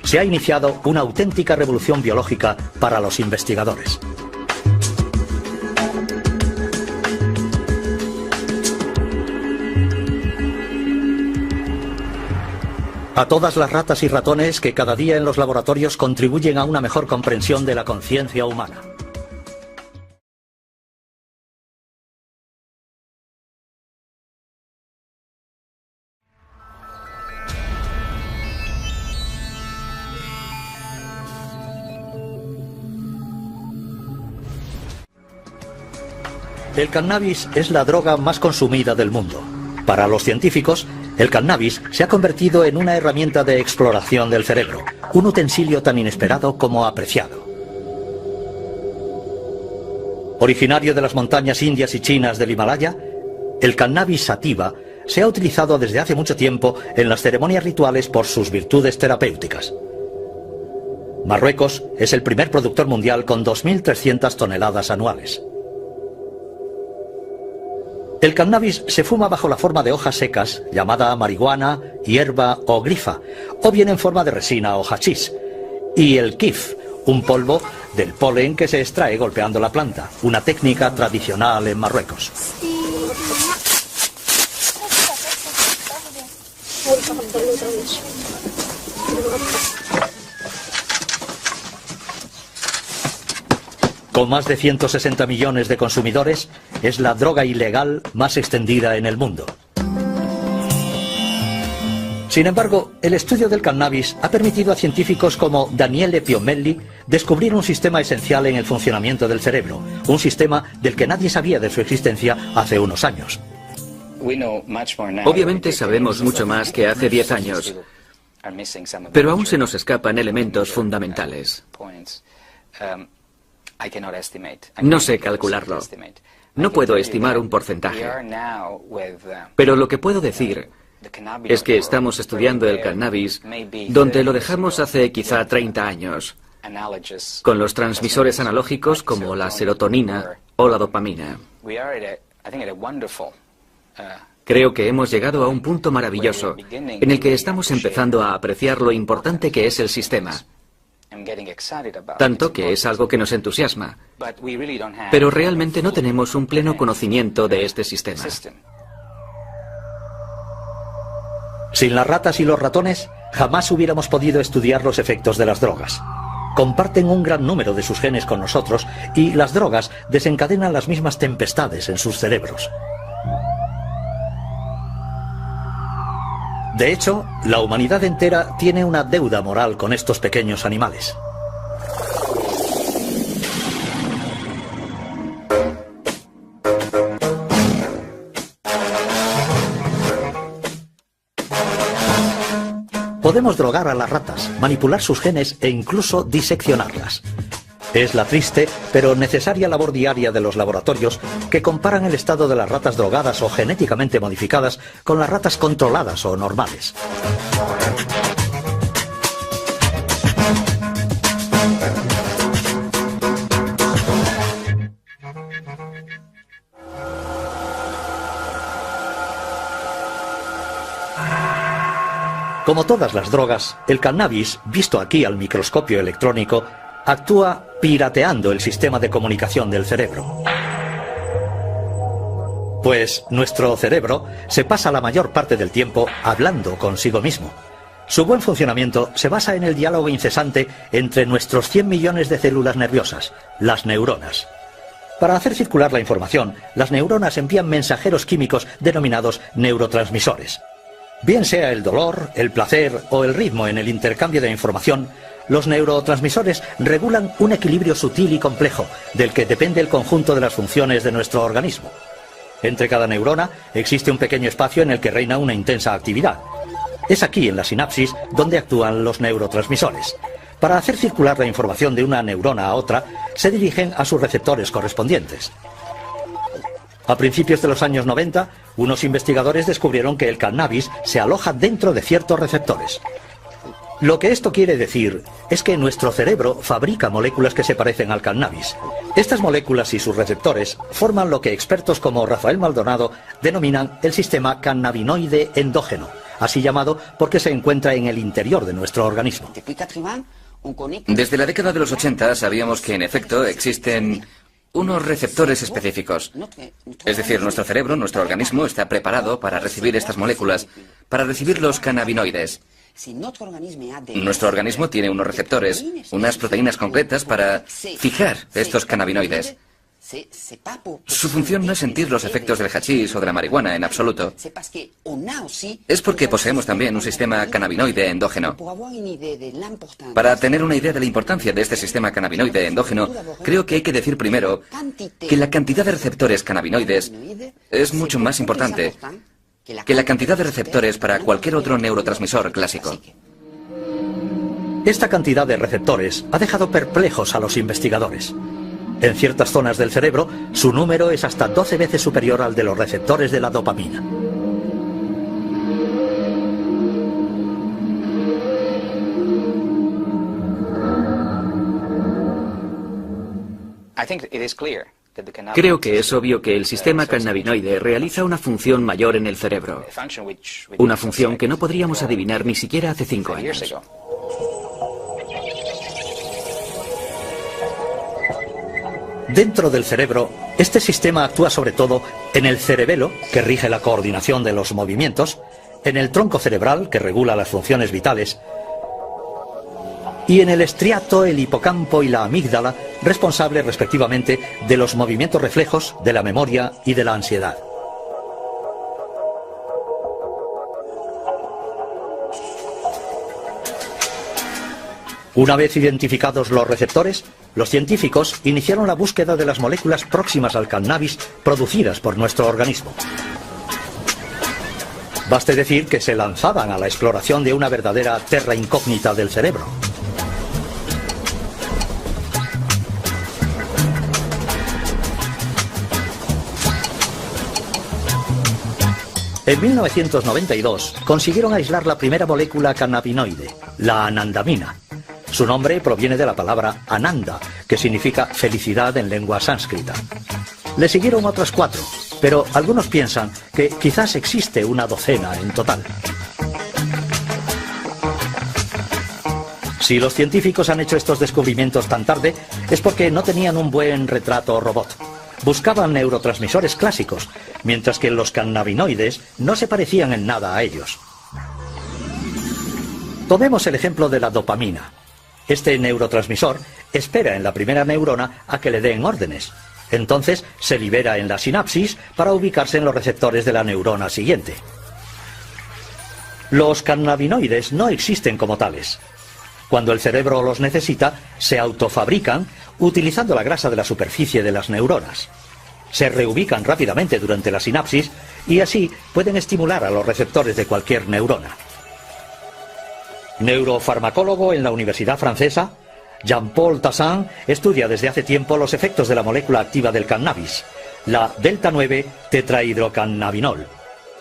Se ha iniciado una auténtica revolución biológica para los investigadores. A todas las ratas y ratones que cada día en los laboratorios contribuyen a una mejor comprensión de la conciencia humana. El cannabis es la droga más consumida del mundo. Para los científicos, el cannabis se ha convertido en una herramienta de exploración del cerebro, un utensilio tan inesperado como apreciado. Originario de las montañas indias y chinas del Himalaya, el cannabis sativa se ha utilizado desde hace mucho tiempo en las ceremonias rituales por sus virtudes terapéuticas. Marruecos es el primer productor mundial con 2.300 toneladas anuales. El cannabis se fuma bajo la forma de hojas secas, llamada marihuana, hierba o grifa, o bien en forma de resina o hachís. Y el kif, un polvo del polen que se extrae golpeando la planta, una técnica tradicional en Marruecos. Con más de 160 millones de consumidores, es la droga ilegal más extendida en el mundo. Sin embargo, el estudio del cannabis ha permitido a científicos como Daniele Piomelli descubrir un sistema esencial en el funcionamiento del cerebro, un sistema del que nadie sabía de su existencia hace unos años. Obviamente sabemos mucho más que hace 10 años, pero aún se nos escapan elementos fundamentales. No sé calcularlo. No puedo estimar un porcentaje. Pero lo que puedo decir es que estamos estudiando el cannabis donde lo dejamos hace quizá 30 años, con los transmisores analógicos como la serotonina o la dopamina. Creo que hemos llegado a un punto maravilloso en el que estamos empezando a apreciar lo importante que es el sistema. Tanto que es algo que nos entusiasma. Pero realmente no tenemos un pleno conocimiento de este sistema. Sin las ratas y los ratones, jamás hubiéramos podido estudiar los efectos de las drogas. Comparten un gran número de sus genes con nosotros y las drogas desencadenan las mismas tempestades en sus cerebros. De hecho, la humanidad entera tiene una deuda moral con estos pequeños animales. Podemos drogar a las ratas, manipular sus genes e incluso diseccionarlas. Es la triste pero necesaria labor diaria de los laboratorios que comparan el estado de las ratas drogadas o genéticamente modificadas con las ratas controladas o normales. Como todas las drogas, el cannabis, visto aquí al microscopio electrónico, actúa pirateando el sistema de comunicación del cerebro. Pues nuestro cerebro se pasa la mayor parte del tiempo hablando consigo mismo. Su buen funcionamiento se basa en el diálogo incesante entre nuestros 100 millones de células nerviosas, las neuronas. Para hacer circular la información, las neuronas envían mensajeros químicos denominados neurotransmisores. Bien sea el dolor, el placer o el ritmo en el intercambio de información, los neurotransmisores regulan un equilibrio sutil y complejo, del que depende el conjunto de las funciones de nuestro organismo. Entre cada neurona existe un pequeño espacio en el que reina una intensa actividad. Es aquí, en la sinapsis, donde actúan los neurotransmisores. Para hacer circular la información de una neurona a otra, se dirigen a sus receptores correspondientes. A principios de los años 90, unos investigadores descubrieron que el cannabis se aloja dentro de ciertos receptores. Lo que esto quiere decir es que nuestro cerebro fabrica moléculas que se parecen al cannabis. Estas moléculas y sus receptores forman lo que expertos como Rafael Maldonado denominan el sistema cannabinoide endógeno, así llamado porque se encuentra en el interior de nuestro organismo. Desde la década de los 80 sabíamos que en efecto existen unos receptores específicos. Es decir, nuestro cerebro, nuestro organismo está preparado para recibir estas moléculas, para recibir los cannabinoides. Nuestro organismo tiene unos receptores, unas proteínas concretas para fijar estos cannabinoides. Su función no es sentir los efectos del hachís o de la marihuana en absoluto. Es porque poseemos también un sistema cannabinoide endógeno. Para tener una idea de la importancia de este sistema cannabinoide endógeno, creo que hay que decir primero que la cantidad de receptores cannabinoides es mucho más importante que la cantidad de receptores para cualquier otro neurotransmisor clásico. Esta cantidad de receptores ha dejado perplejos a los investigadores. En ciertas zonas del cerebro, su número es hasta 12 veces superior al de los receptores de la dopamina. Creo que es obvio que el sistema cannabinoide realiza una función mayor en el cerebro. Una función que no podríamos adivinar ni siquiera hace 5 años. Dentro del cerebro, este sistema actúa sobre todo en el cerebelo, que rige la coordinación de los movimientos, en el tronco cerebral, que regula las funciones vitales, y en el estriato, el hipocampo y la amígdala, responsables respectivamente de los movimientos reflejos, de la memoria y de la ansiedad. Una vez identificados los receptores, los científicos iniciaron la búsqueda de las moléculas próximas al cannabis producidas por nuestro organismo. Baste decir que se lanzaban a la exploración de una verdadera terra incógnita del cerebro. En 1992 consiguieron aislar la primera molécula cannabinoide, la anandamina. Su nombre proviene de la palabra ananda, que significa felicidad en lengua sánscrita. Le siguieron otras 4, pero algunos piensan que quizás existe una docena en total. Si los científicos han hecho estos descubrimientos tan tarde, es porque no tenían un buen retrato robot. Buscaban neurotransmisores clásicos, mientras que los cannabinoides no se parecían en nada a ellos. Tomemos el ejemplo de la dopamina. Este neurotransmisor espera en la primera neurona a que le den órdenes. Entonces se libera en la sinapsis para ubicarse en los receptores de la neurona siguiente. Los cannabinoides no existen como tales. Cuando el cerebro los necesita, se autofabrican utilizando la grasa de la superficie de las neuronas. Se reubican rápidamente durante la sinapsis y así pueden estimular a los receptores de cualquier neurona. Neurofarmacólogo en la Universidad Francesa, Jean-Paul Tassin estudia desde hace tiempo los efectos de la molécula activa del cannabis, la delta-9 tetrahidrocannabinol,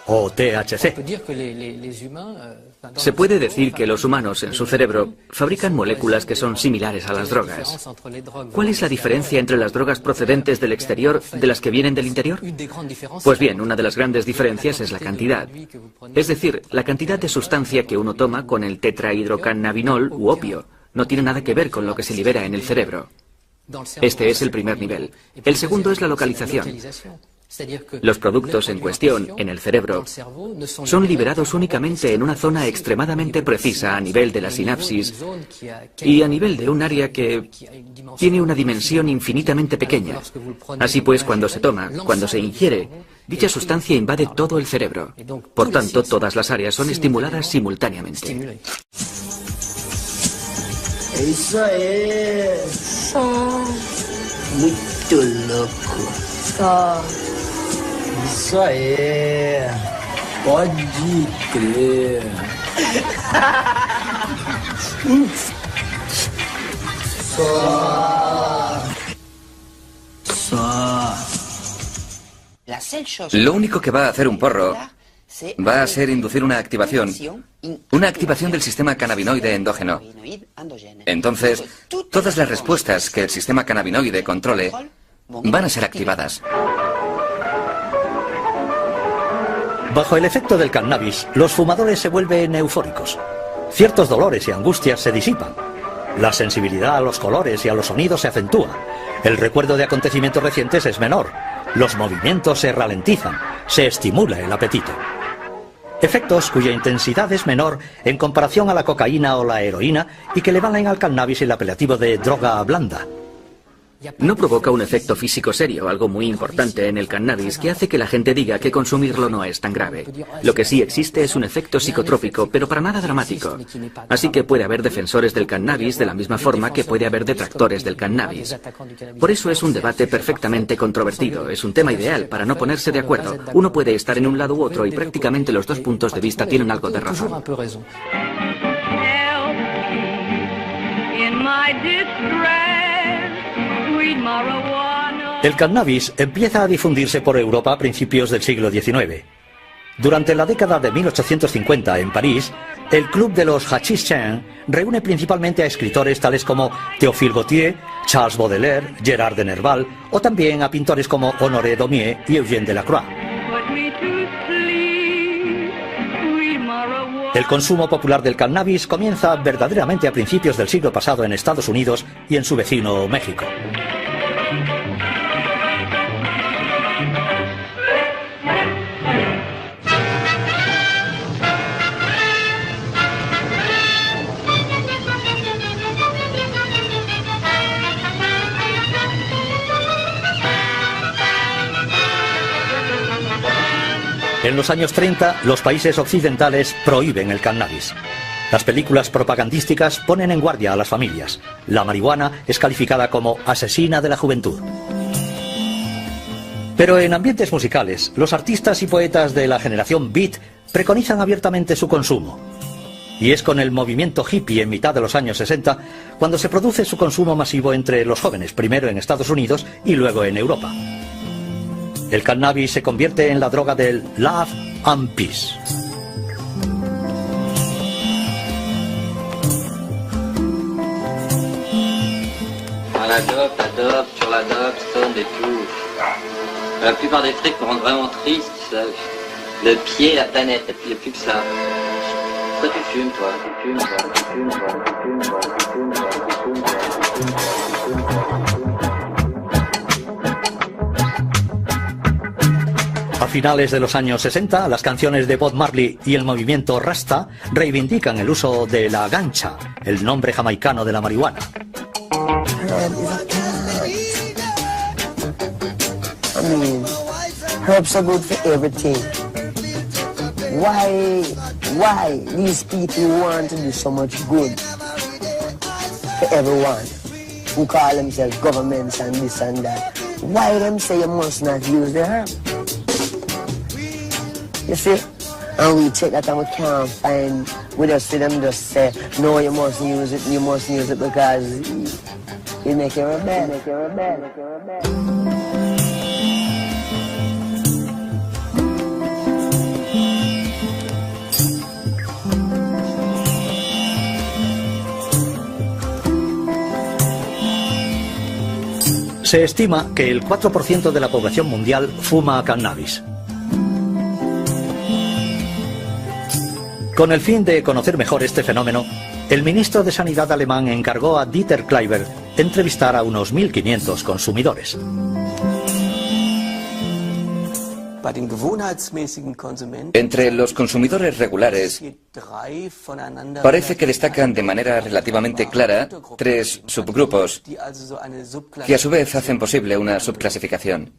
o THC. Se puede decir que los humanos en su cerebro fabrican moléculas que son similares a las drogas. ¿Cuál es la diferencia entre las drogas procedentes del exterior de las que vienen del interior? Pues bien, una de las grandes diferencias es la cantidad. Es decir, la cantidad de sustancia que uno toma con el tetrahidrocannabinol u opio no tiene nada que ver con lo que se libera en el cerebro. Este es el primer nivel. El segundo es la localización. Los productos en cuestión, en el cerebro, son liberados únicamente en una zona extremadamente precisa a nivel de la sinapsis y a nivel de un área que tiene una dimensión infinitamente pequeña. Así pues, cuando se toma, cuando se ingiere, dicha sustancia invade todo el cerebro. Por tanto, todas las áreas son estimuladas simultáneamente. Eso es muito louco. Isso aí, pode crer. Lo único que va a hacer un porro va a ser inducir una activación del sistema cannabinoide endógeno. Entonces, todas las respuestas que el sistema cannabinoide controle van a ser activadas. Bajo el efecto del cannabis, los fumadores se vuelven eufóricos. Ciertos dolores y angustias se disipan. La sensibilidad a los colores y a los sonidos se acentúa. El recuerdo de acontecimientos recientes es menor. Los movimientos se ralentizan. Se estimula el apetito. Efectos cuya intensidad es menor en comparación a la cocaína o la heroína y que le valen al cannabis el apelativo de droga blanda. No provoca un efecto físico serio, algo muy importante en el cannabis que hace que la gente diga que consumirlo no es tan grave. Lo que sí existe es un efecto psicotrópico, pero para nada dramático. Así que puede haber defensores del cannabis de la misma forma que puede haber detractores del cannabis. Por eso es un debate perfectamente controvertido. Es un tema ideal para no ponerse de acuerdo. Uno puede estar en un lado u otro y prácticamente los dos puntos de vista tienen algo de razón. El cannabis empieza a difundirse por Europa a principios del siglo XIX. Durante la década de 1850 en París, el Club de los Hachichens reúne principalmente a escritores tales como Théophile Gautier, Charles Baudelaire, Gérard de Nerval o también a pintores como Honoré Daumier y Eugène Delacroix. El consumo popular del cannabis comienza verdaderamente a principios del siglo pasado en Estados Unidos y en su vecino México. En los años 30, los países occidentales prohíben el cannabis. Las películas propagandísticas ponen en guardia a las familias. La marihuana es calificada como asesina de la juventud. Pero en ambientes musicales, los artistas y poetas de la generación Beat preconizan abiertamente su consumo. Y es con el movimiento hippie en mitad de los años 60 cuando se produce su consumo masivo entre los jóvenes, primero en Estados Unidos y luego en Europa. El cannabis se convierte en la droga del love and peace. La dope, sur la dope, stone et tout. La plupart des trucs me rendent vraiment triste, ça. Le pied, la planète, et puis il n'y a plus que ça. Toi tu fumes, toi. Tu fumes, toi. Tu fumes, toi. Tu fumes, toi. Tu fumes, toi. Tu fumes, toi. A finales de los años 60, las canciones de Bob Marley y el movimiento Rasta reivindican el uso de la gancha, el nombre jamaicano de la marihuana. Herbs are good for everything. Why these people want to do so much good for everyone who call themselves governments and this and that? Why them say you must not use the herb? You see? And we take that and we can't find, we just see them just say, no, you must use it because you make you rebel, make you rebel, make you rebel. Se estima que el 4% de la población mundial fuma cannabis. Con el fin de conocer mejor este fenómeno, el ministro de Sanidad alemán encargó a Dieter Kleiber entrevistar a unos 1.500 consumidores. Entre los consumidores regulares, parece que destacan de manera relativamente clara tres subgrupos, que a su vez hacen posible una subclasificación.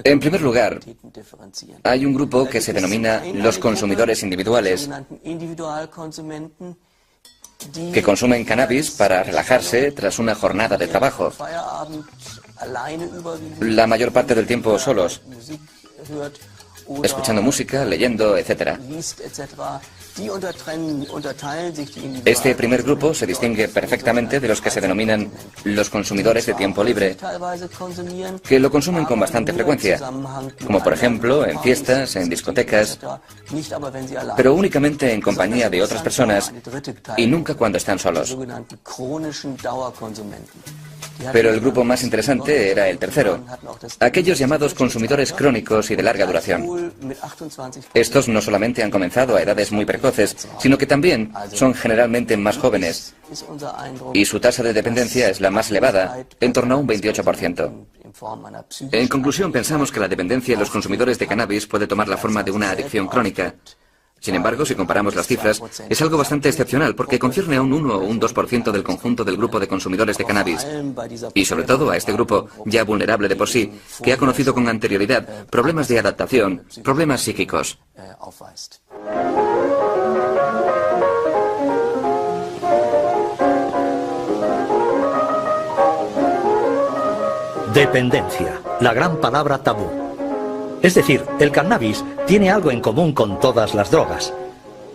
En primer lugar, hay un grupo que se denomina los consumidores individuales, que consumen cannabis para relajarse tras una jornada de trabajo, la mayor parte del tiempo solos, escuchando música, leyendo, etc. Este primer grupo se distingue perfectamente de los que se denominan los consumidores de tiempo libre, que lo consumen con bastante frecuencia, como por ejemplo en fiestas, en discotecas, pero únicamente en compañía de otras personas y nunca cuando están solos. Pero el grupo más interesante era el tercero, aquellos llamados consumidores crónicos y de larga duración. Estos no solamente han comenzado a edades muy precoces, sino que también son generalmente más jóvenes, y su tasa de dependencia es la más elevada, en torno a un 28%. En conclusión, pensamos que la dependencia en los consumidores de cannabis puede tomar la forma de una adicción crónica. Sin embargo, si comparamos las cifras, es algo bastante excepcional porque concierne a un 1 o un 2% del conjunto del grupo de consumidores de cannabis. Y sobre todo a este grupo, ya vulnerable de por sí, que ha conocido con anterioridad problemas de adaptación, problemas psíquicos. Dependencia, la gran palabra tabú. Es decir, el cannabis tiene algo en común con todas las drogas.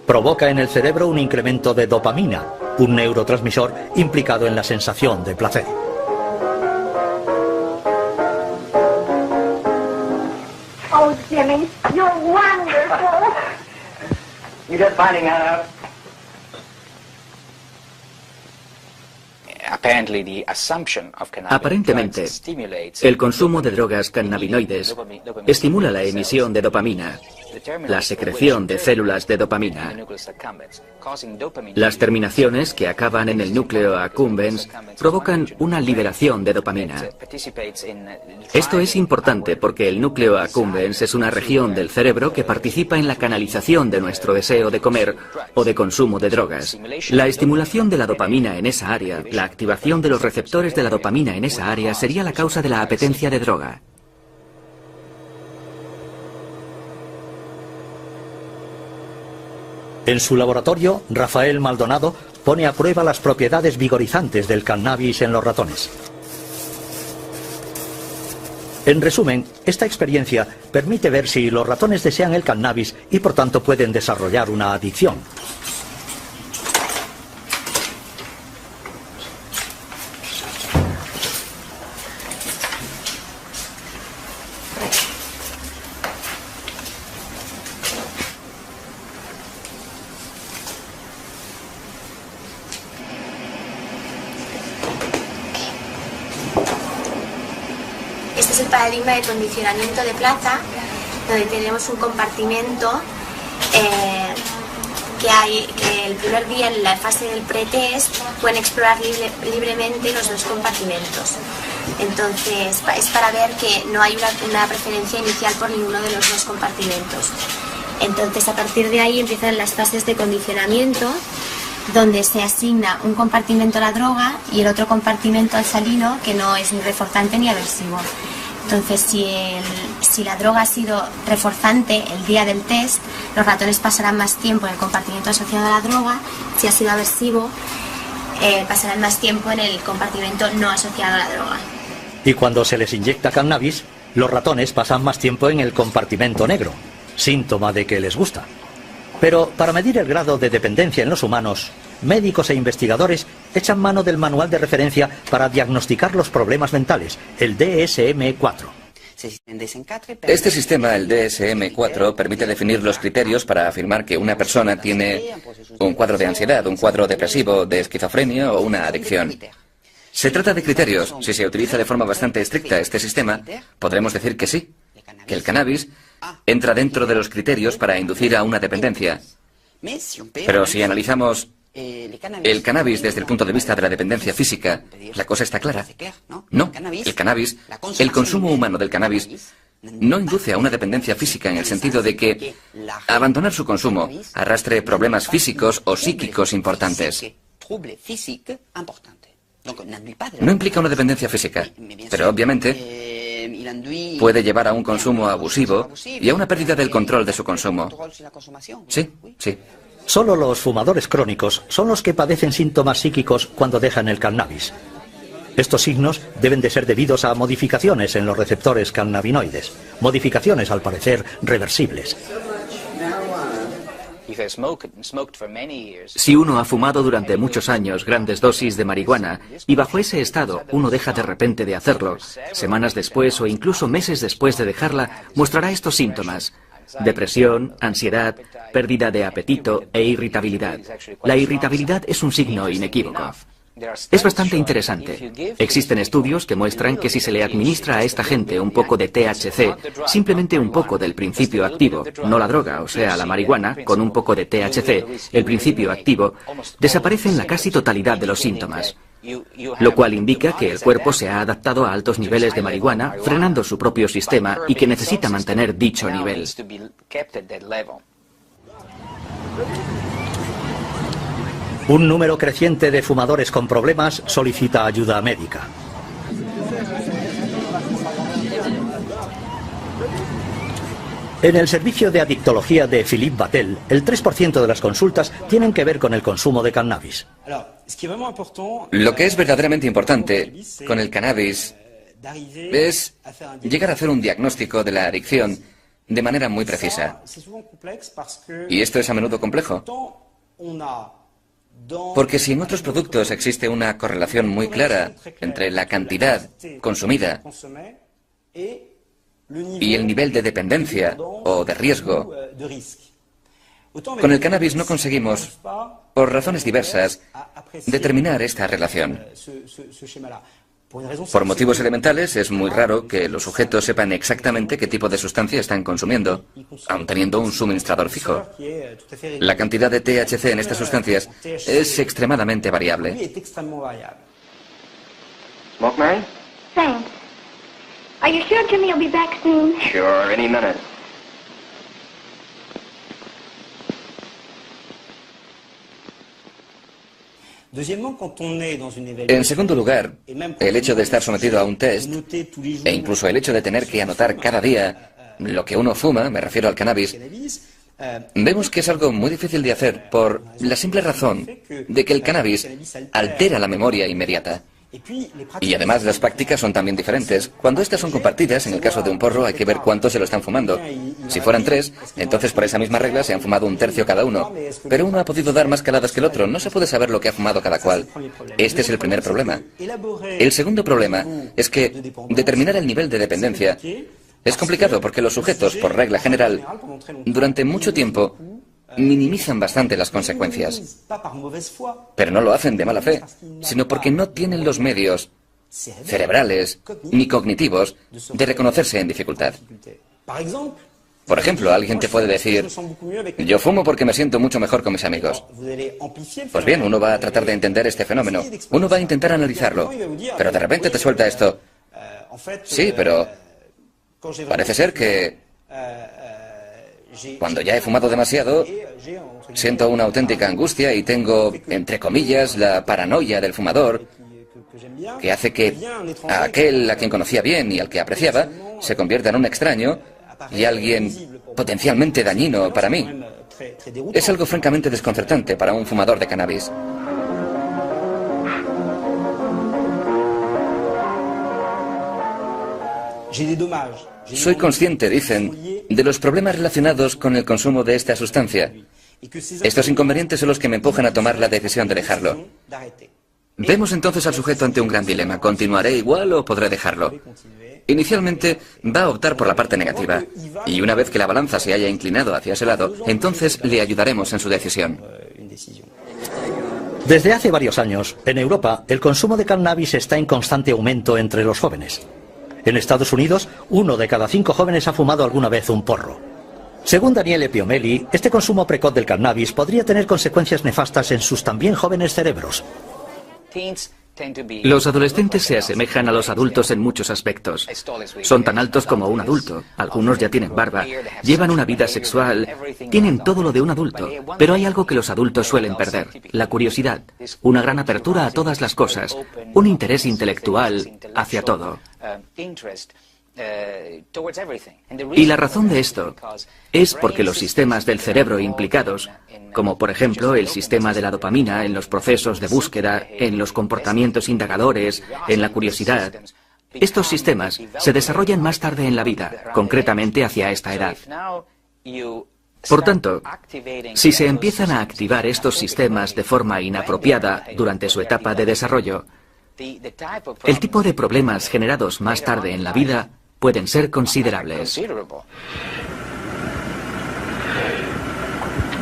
Provoca en el cerebro un incremento de dopamina, un neurotransmisor implicado en la sensación de placer. Oh, Jimmy, you're wonderful. You're just finding that out. Aparentemente, el consumo de drogas cannabinoides estimula la emisión de dopamina, la secreción de células de dopamina. Las terminaciones que acaban en el núcleo accumbens provocan una liberación de dopamina. Esto es importante porque el núcleo accumbens es una región del cerebro que participa en la canalización de nuestro deseo de comer o de consumo de drogas. La estimulación de la dopamina en esa área, la activación de los receptores de la dopamina en esa área sería la causa de la apetencia de droga. En su laboratorio, Rafael Maldonado pone a prueba las propiedades vigorizantes del cannabis en los ratones. En resumen, esta experiencia permite ver si los ratones desean el cannabis y por tanto pueden desarrollar una adicción. Este es el paradigma de condicionamiento de plaza, donde tenemos un compartimento que el primer día, en la fase del pretest, pueden explorar libremente los dos compartimentos. Entonces, es para ver que no hay una preferencia inicial por ninguno de los dos compartimentos. Entonces, a partir de ahí empiezan las fases de condicionamiento, donde se asigna un compartimento a la droga y el otro compartimento al salino, que no es ni reforzante ni aversivo. Entonces, si la droga ha sido reforzante el día del test, los ratones pasarán más tiempo en el compartimento asociado a la droga. Si ha sido aversivo, pasarán más tiempo en el compartimento no asociado a la droga. Y cuando se les inyecta cannabis, los ratones pasan más tiempo en el compartimento negro, síntoma de que les gusta. Pero para medir el grado de dependencia en los humanos, médicos e investigadores echan mano del manual de referencia para diagnosticar los problemas mentales, el DSM-4. Este sistema, el DSM-4, permite definir los criterios para afirmar que una persona tiene un cuadro de ansiedad, un cuadro depresivo, de esquizofrenia o una adicción. Se trata de criterios. Si se utiliza de forma bastante estricta este sistema, podremos decir que sí, que el cannabis entra dentro de los criterios para inducir a una dependencia. Pero si analizamos el cannabis desde el punto de vista de la dependencia física, la cosa está clara. No, el cannabis, el consumo humano del cannabis, no induce a una dependencia física en el sentido de que abandonar su consumo arrastre problemas físicos o psíquicos importantes. No implica una dependencia física, pero obviamente puede llevar a un consumo abusivo y a una pérdida del control de su consumo. Sí, sí. Solo los fumadores crónicos son los que padecen síntomas psíquicos cuando dejan el cannabis. Estos signos deben de ser debidos a modificaciones en los receptores cannabinoides, modificaciones al parecer reversibles. Si uno ha fumado durante muchos años grandes dosis de marihuana y bajo ese estado uno deja de repente de hacerlo, semanas después o incluso meses después de dejarla, mostrará estos síntomas: depresión, ansiedad, pérdida de apetito e irritabilidad. La irritabilidad es un signo inequívoco. Es bastante interesante. Existen estudios que muestran que si se le administra a esta gente un poco de THC, simplemente un poco del principio activo, no la droga, o sea, la marihuana, con un poco de THC, el principio activo, desaparecen la casi totalidad de los síntomas. Lo cual indica que el cuerpo se ha adaptado a altos niveles de marihuana, frenando su propio sistema y que necesita mantener dicho nivel. Un número creciente de fumadores con problemas solicita ayuda médica. En el servicio de adictología de Philippe Battel, el 3% de las consultas tienen que ver con el consumo de cannabis. Lo que es verdaderamente importante con el cannabis es llegar a hacer un diagnóstico de la adicción de manera muy precisa. Y esto es a menudo complejo. Porque si en otros productos existe una correlación muy clara entre la cantidad consumida y el nivel de dependencia o de riesgo, con el cannabis no conseguimos, por razones diversas, determinar esta relación. Por motivos elementales, es muy raro que los sujetos sepan exactamente qué tipo de sustancia están consumiendo, aun teniendo un suministrador fijo. La cantidad de THC en estas sustancias es extremadamente variable. Smoke, Mary? Thanks. Are you sure Jimmy will be back soon? Sure, any minute. En segundo lugar, el hecho de estar sometido a un test, e incluso el hecho de tener que anotar cada día lo que uno fuma, me refiero al cannabis, vemos que es algo muy difícil de hacer por la simple razón de que el cannabis altera la memoria inmediata. Y además las prácticas son también diferentes. Cuando estas son compartidas, en el caso de un porro hay que ver cuántos se lo están fumando. Si fueran 3, entonces por esa misma regla se han fumado un tercio cada uno. Pero uno ha podido dar más caladas que el otro. No se puede saber lo que ha fumado cada cual. Este es el primer problema. El segundo problema es que determinar el nivel de dependencia es complicado porque los sujetos, por regla general, durante mucho tiempo minimizan bastante las consecuencias. Pero no lo hacen de mala fe, sino porque no tienen los medios cerebrales ni cognitivos de reconocerse en dificultad. Por ejemplo, alguien te puede decir: yo fumo porque me siento mucho mejor con mis amigos. Pues bien, uno va a tratar de entender este fenómeno. Uno va a intentar analizarlo. Pero de repente te suelta esto: sí, pero parece ser que cuando ya he fumado demasiado, siento una auténtica angustia y tengo, entre comillas, la paranoia del fumador, que hace que a aquel a quien conocía bien y al que apreciaba se convierta en un extraño y alguien potencialmente dañino para mí. Es algo francamente desconcertante para un fumador de cannabis. Soy consciente, dicen, de los problemas relacionados con el consumo de esta sustancia. Estos inconvenientes son los que me empujan a tomar la decisión de dejarlo. Vemos entonces al sujeto ante un gran dilema. ¿Continuaré igual o podré dejarlo? Inicialmente va a optar por la parte negativa. Y una vez que la balanza se haya inclinado hacia ese lado, entonces le ayudaremos en su decisión. Desde hace varios años, en Europa, el consumo de cannabis está en constante aumento entre los jóvenes. En Estados Unidos, 1 de cada 5 jóvenes ha fumado alguna vez un porro. Según Daniele Piomelli, este consumo precoz del cannabis podría tener consecuencias nefastas en sus también jóvenes cerebros. Los adolescentes se asemejan a los adultos en muchos aspectos. Son tan altos como un adulto, algunos ya tienen barba, llevan una vida sexual, tienen todo lo de un adulto, pero hay algo que los adultos suelen perder: la curiosidad, una gran apertura a todas las cosas, un interés intelectual hacia todo. Y la razón de esto es porque los sistemas del cerebro implicados, como por ejemplo el sistema de la dopamina en los procesos de búsqueda, en los comportamientos indagadores, en la curiosidad, estos sistemas se desarrollan más tarde en la vida, concretamente hacia esta edad. Por tanto, si se empiezan a activar estos sistemas de forma inapropiada durante su etapa de desarrollo, el tipo de problemas generados más tarde en la vida pueden ser considerables.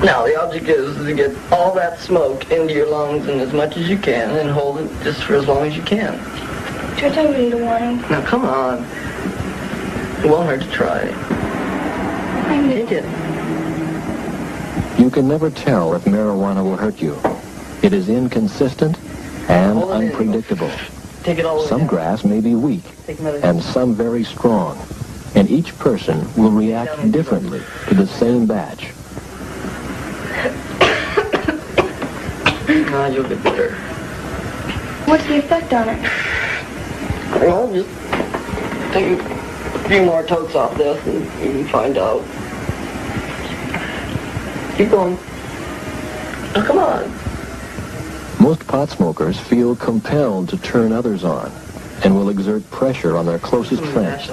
Now, the object is to get all that smoke into your lungs and as much as you can and hold it just for as long as you can. George, I really don't want to. Now, come on. It won't hurt to try. I'm going to. You can never tell if marijuana will hurt you. It is inconsistent and unpredictable. Some grass may be weak and some very strong, and each person will react differently to the same batch. Now you'll get better. What's the effect on it? Well, just take a few more totes off this and you can find out. Keep going. Oh, come on. Most pot smokers feel compelled to turn others on and will exert pressure on their closest friends.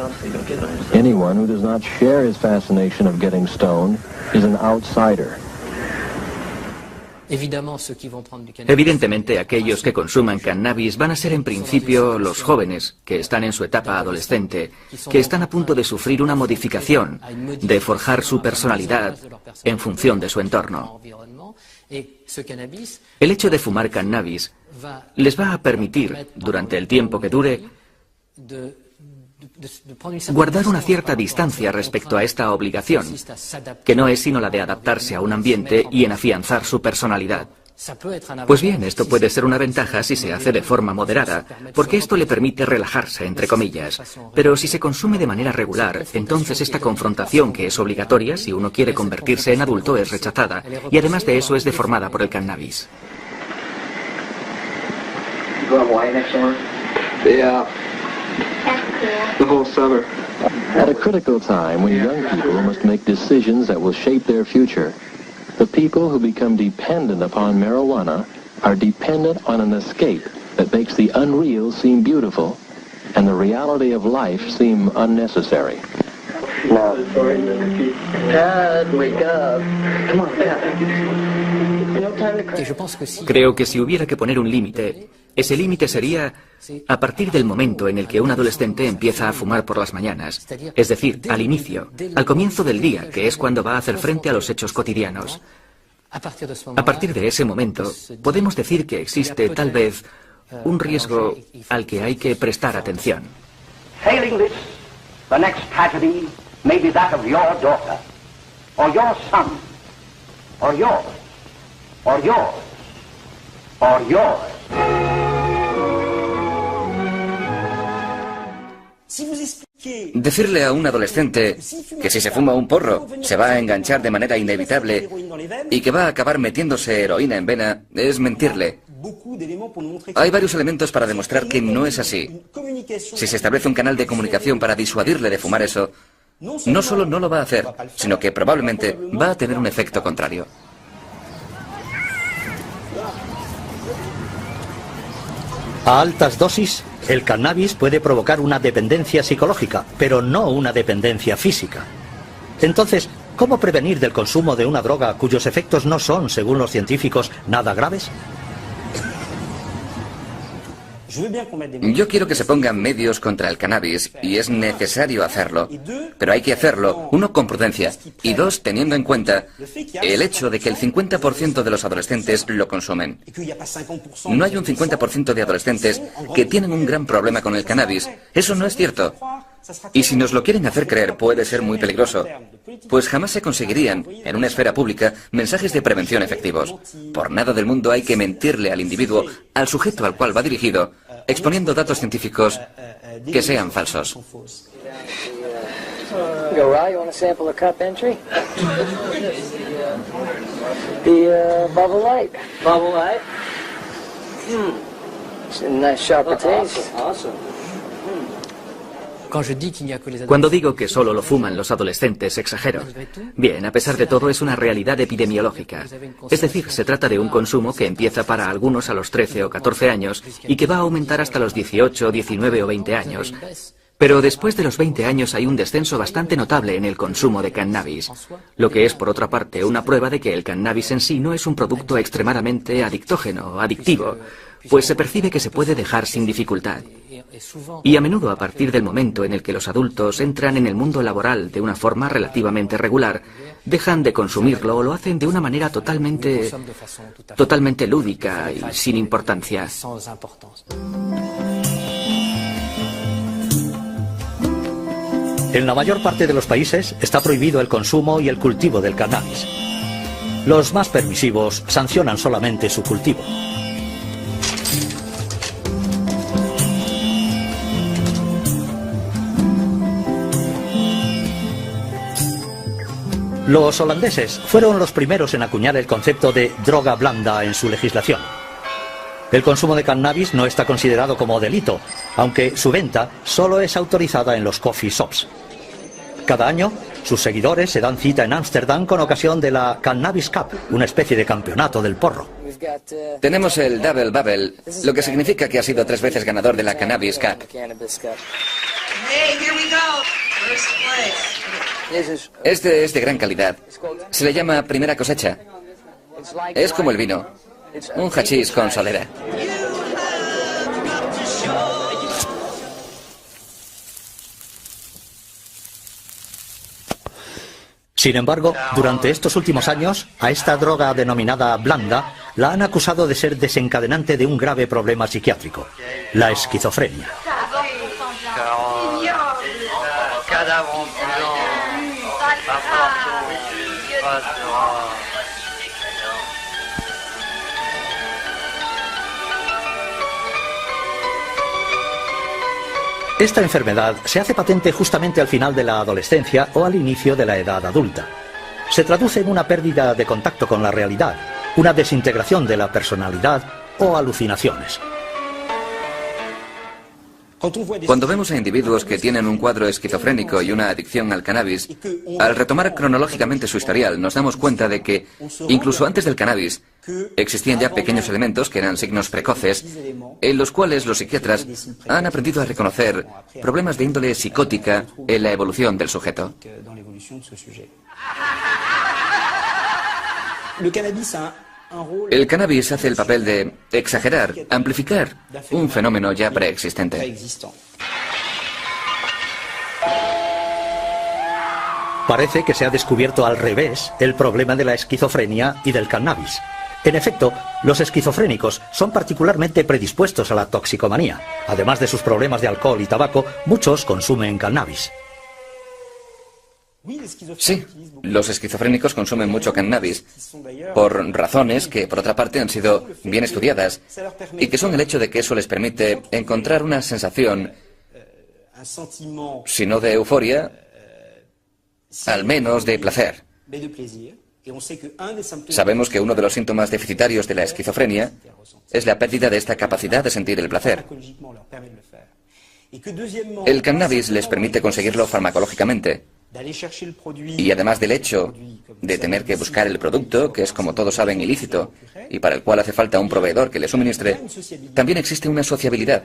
Anyone who does not share his fascination of getting stoned is an outsider. Evidentemente, aquellos que consuman cannabis van a ser en principio los jóvenes, que están en su etapa adolescente, que están a punto de sufrir una modificación, de forjar su personalidad en función de su entorno. El hecho de fumar cannabis les va a permitir, durante el tiempo que dure, guardar una cierta distancia respecto a esta obligación, que no es sino la de adaptarse a un ambiente y en afianzar su personalidad. Pues bien, esto puede ser una ventaja si se hace de forma moderada, porque esto le permite relajarse, entre comillas. Pero si se consume de manera regular, entonces esta confrontación que es obligatoria si uno quiere convertirse en adulto es rechazada, y además de eso es deformada por el cannabis. The whole summer. At a critical time when young people must make decisions that will shape their future, the people who become dependent upon marijuana are dependent on an escape that makes the unreal seem beautiful and the reality of life seem unnecessary. No. Dad, wake up. Come on, Dad. No time to cry. Creo que si hubiera que poner un límite, ese límite sería a partir del momento en el que un adolescente empieza a fumar por las mañanas, es decir, al inicio, al comienzo del día, que es cuando va a hacer frente a los hechos cotidianos. A partir de ese momento, podemos decir que existe, tal vez, un riesgo al que hay que prestar atención. Failing this, the next tragedy may be that of your daughter, or your son, or yours, or yours, or yours. Decirle a un adolescente que si se fuma un porro se va a enganchar de manera inevitable y que va a acabar metiéndose heroína en vena es mentirle. Hay varios elementos para demostrar que no es así. Si se establece un canal de comunicación para disuadirle de fumar eso, no solo no lo va a hacer, sino que probablemente va a tener un efecto contrario. A altas dosis, el cannabis puede provocar una dependencia psicológica, pero no una dependencia física. Entonces, ¿cómo prevenir del consumo de una droga cuyos efectos no son, según los científicos, nada graves? Yo quiero que se pongan medios contra el cannabis, y es necesario hacerlo. Pero hay que hacerlo, uno, con prudencia, y dos, teniendo en cuenta el hecho de que el 50% de los adolescentes lo consumen. No hay un 50% de adolescentes que tienen un gran problema con el cannabis. Eso no es cierto. Y si nos lo quieren hacer creer, puede ser muy peligroso, pues jamás se conseguirían, en una esfera pública, mensajes de prevención efectivos. Por nada del mundo hay que mentirle al individuo, al sujeto al cual va dirigido, exponiendo datos científicos que sean falsos. Cuando digo que solo lo fuman los adolescentes, exagero. Bien, a pesar de todo, es una realidad epidemiológica. Es decir, se trata de un consumo que empieza para algunos a los 13 o 14 años y que va a aumentar hasta los 18, 19 o 20 años. Pero después de los 20 años hay un descenso bastante notable en el consumo de cannabis, lo que es, por otra parte, una prueba de que el cannabis en sí no es un producto extremadamente adictógeno, adictivo, pues se percibe que se puede dejar sin dificultad. Y a menudo, a partir del momento en el que los adultos entran en el mundo laboral de una forma relativamente regular, dejan de consumirlo o lo hacen de una manera totalmente lúdica y sin importancia. En la mayor parte de los países está prohibido el consumo y el cultivo del cannabis. Los más permisivos sancionan solamente su cultivo. Los holandeses fueron los primeros en acuñar el concepto de droga blanda en su legislación. El consumo de cannabis no está considerado como delito, aunque su venta solo es autorizada en los coffee shops. Cada año, sus seguidores se dan cita en Ámsterdam con ocasión de la Cannabis Cup, una especie de campeonato del porro. Tenemos el Double Bubble, lo que significa que ha sido 3 veces ganador de la Cannabis Cup. Este es de gran calidad. Se le llama primera cosecha. Es como el vino, un hachís con solera. Sin embargo, durante estos últimos años, a esta droga denominada blanda la han acusado de ser desencadenante de un grave problema psiquiátrico, la esquizofrenia. Esta enfermedad se hace patente justamente al final de la adolescencia o al inicio de la edad adulta. Se traduce en una pérdida de contacto con la realidad, una desintegración de la personalidad o alucinaciones. Cuando vemos a individuos que tienen un cuadro esquizofrénico y una adicción al cannabis, al retomar cronológicamente su historial, nos damos cuenta de que, incluso antes del cannabis, existían ya pequeños elementos que eran signos precoces, en los cuales los psiquiatras han aprendido a reconocer problemas de índole psicótica en la evolución del sujeto. El cannabis hace el papel de exagerar, amplificar un fenómeno ya preexistente. Parece que se ha descubierto al revés el problema de la esquizofrenia y del cannabis. En efecto, los esquizofrénicos son particularmente predispuestos a la toxicomanía. Además de sus problemas de alcohol y tabaco, muchos consumen cannabis. Sí, los esquizofrénicos consumen mucho cannabis por razones que, por otra parte, han sido bien estudiadas y que son el hecho de que eso les permite encontrar una sensación, si no de euforia, al menos de placer. Sabemos que uno de los síntomas deficitarios de la esquizofrenia es la pérdida de esta capacidad de sentir el placer. El cannabis les permite conseguirlo farmacológicamente. Y además del hecho de tener que buscar el producto, que es, como todos saben, ilícito, y para el cual hace falta un proveedor que le suministre, también existe una sociabilidad.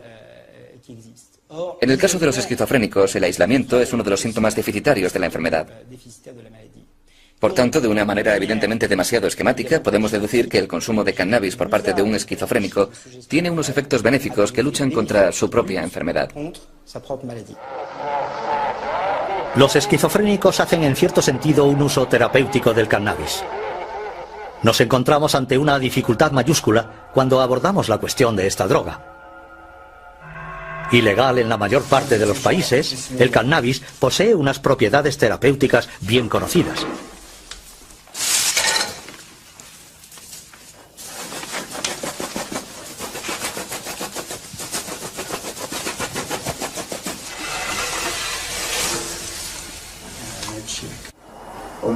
En el caso de los esquizofrénicos, el aislamiento es uno de los síntomas deficitarios de la enfermedad. Por tanto, de una manera evidentemente demasiado esquemática, podemos deducir que el consumo de cannabis por parte de un esquizofrénico tiene unos efectos benéficos que luchan contra su propia enfermedad. Los esquizofrénicos hacen en cierto sentido un uso terapéutico del cannabis. Nos encontramos ante una dificultad mayúscula cuando abordamos la cuestión de esta droga. Ilegal en la mayor parte de los países, el cannabis posee unas propiedades terapéuticas bien conocidas.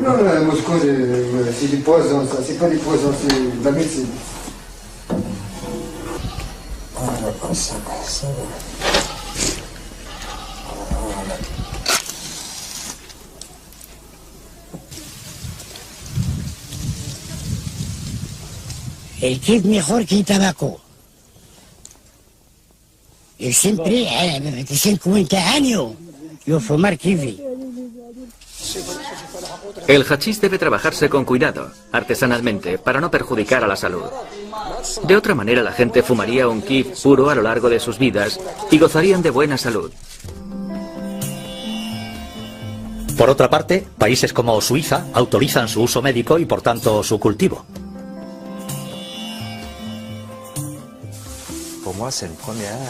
Non, à Moscou, c'est du poison, ça. C'est pas du poison, c'est de la médecine. el que es mejor que el tabaco. Y siempre, a 50 años, yo fumar kiwi. El hachís debe trabajarse con cuidado, artesanalmente, para no perjudicar a la salud. De otra manera, la gente fumaría un kif puro a lo largo de sus vidas y gozarían de buena salud. Por otra parte, países como Suiza autorizan su uso médico y por tanto su cultivo.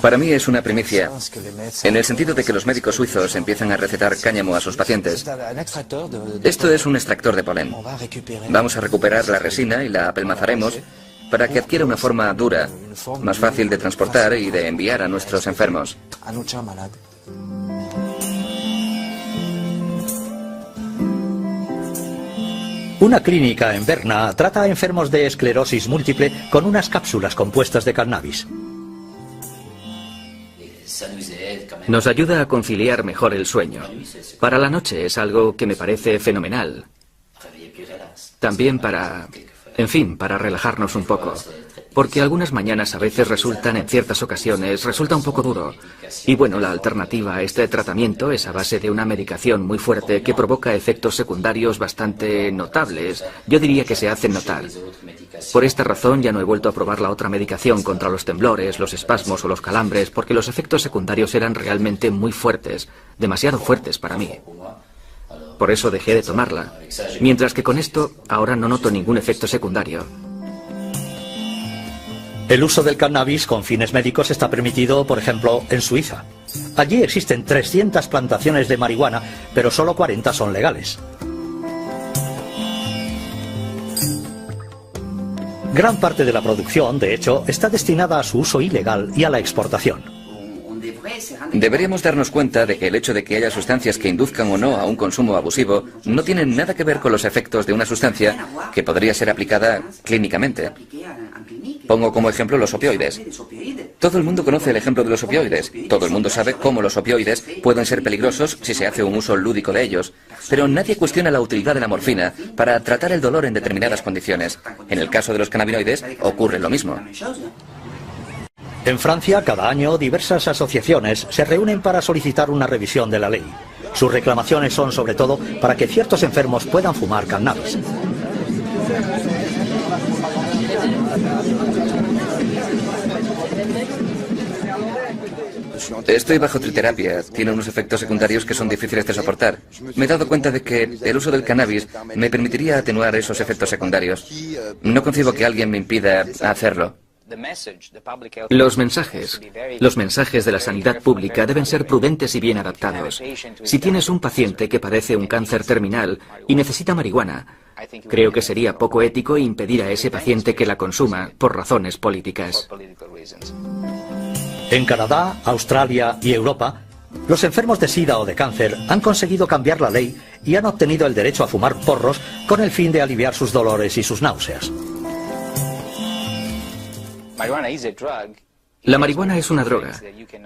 Para mí es una primicia, en el sentido de que los médicos suizos empiezan a recetar cáñamo a sus pacientes. Esto es un extractor de polen. Vamos a recuperar la resina y la apelmazaremos para que adquiera una forma dura, más fácil de transportar y de enviar a nuestros enfermos. Una clínica en Berna trata a enfermos de esclerosis múltiple con unas cápsulas compuestas de cannabis. Nos ayuda a conciliar mejor el sueño. Para la noche es algo que me parece fenomenal. También para relajarnos un poco. Porque algunas mañanas a veces en ciertas ocasiones, resulta un poco duro. Y bueno, la alternativa a este tratamiento es a base de una medicación muy fuerte que provoca efectos secundarios bastante notables. Yo diría que se hacen notar. Por esta razón ya no he vuelto a probar la otra medicación contra los temblores, los espasmos o los calambres, porque los efectos secundarios eran realmente muy fuertes, demasiado fuertes para mí. Por eso dejé de tomarla. Mientras que con esto, ahora no noto ningún efecto secundario. El uso del cannabis con fines médicos está permitido, por ejemplo, en Suiza. Allí existen 300 plantaciones de marihuana, pero solo 40 son legales. Gran parte de la producción, de hecho, está destinada a su uso ilegal y a la exportación. Deberíamos darnos cuenta de que el hecho de que haya sustancias que induzcan o no a un consumo abusivo no tienen nada que ver con los efectos de una sustancia que podría ser aplicada clínicamente. Pongo como ejemplo los opioides. Todo el mundo conoce el ejemplo de los opioides. Todo el mundo sabe cómo los opioides pueden ser peligrosos si se hace un uso lúdico de ellos. Pero nadie cuestiona la utilidad de la morfina para tratar el dolor en determinadas condiciones. En el caso de los cannabinoides ocurre lo mismo. En Francia, cada año, diversas asociaciones se reúnen para solicitar una revisión de la ley. Sus reclamaciones son sobre todo para que ciertos enfermos puedan fumar cannabis. Estoy bajo triterapia. Tiene unos efectos secundarios que son difíciles de soportar. Me he dado cuenta de que el uso del cannabis me permitiría atenuar esos efectos secundarios. No concibo que alguien me impida hacerlo. Los mensajes de la sanidad pública deben ser prudentes y bien adaptados. Si tienes un paciente que padece un cáncer terminal y necesita marihuana, creo que sería poco ético impedir a ese paciente que la consuma por razones políticas. En Canadá, Australia y Europa, los enfermos de SIDA o de cáncer han conseguido cambiar la ley y han obtenido el derecho a fumar porros con el fin de aliviar sus dolores y sus náuseas. La marihuana es una droga.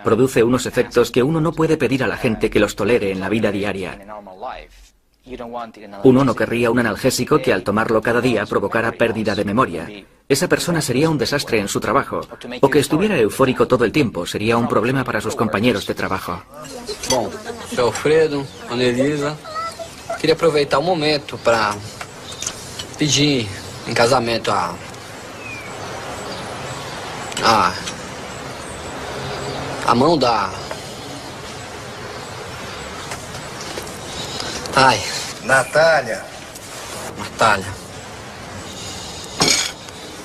Produce unos efectos que uno no puede pedir a la gente que los tolere en la vida diaria. Uno no querría un analgésico que al tomarlo cada día provocara pérdida de memoria. Esa persona sería un desastre en su trabajo. O que estuviera eufórico todo el tiempo sería un problema para sus compañeros de trabajo. Bom, seu Alfredo, Ana Elisa, queria aproveitar momento para pedir em casamento a mão da... Ai. Natália.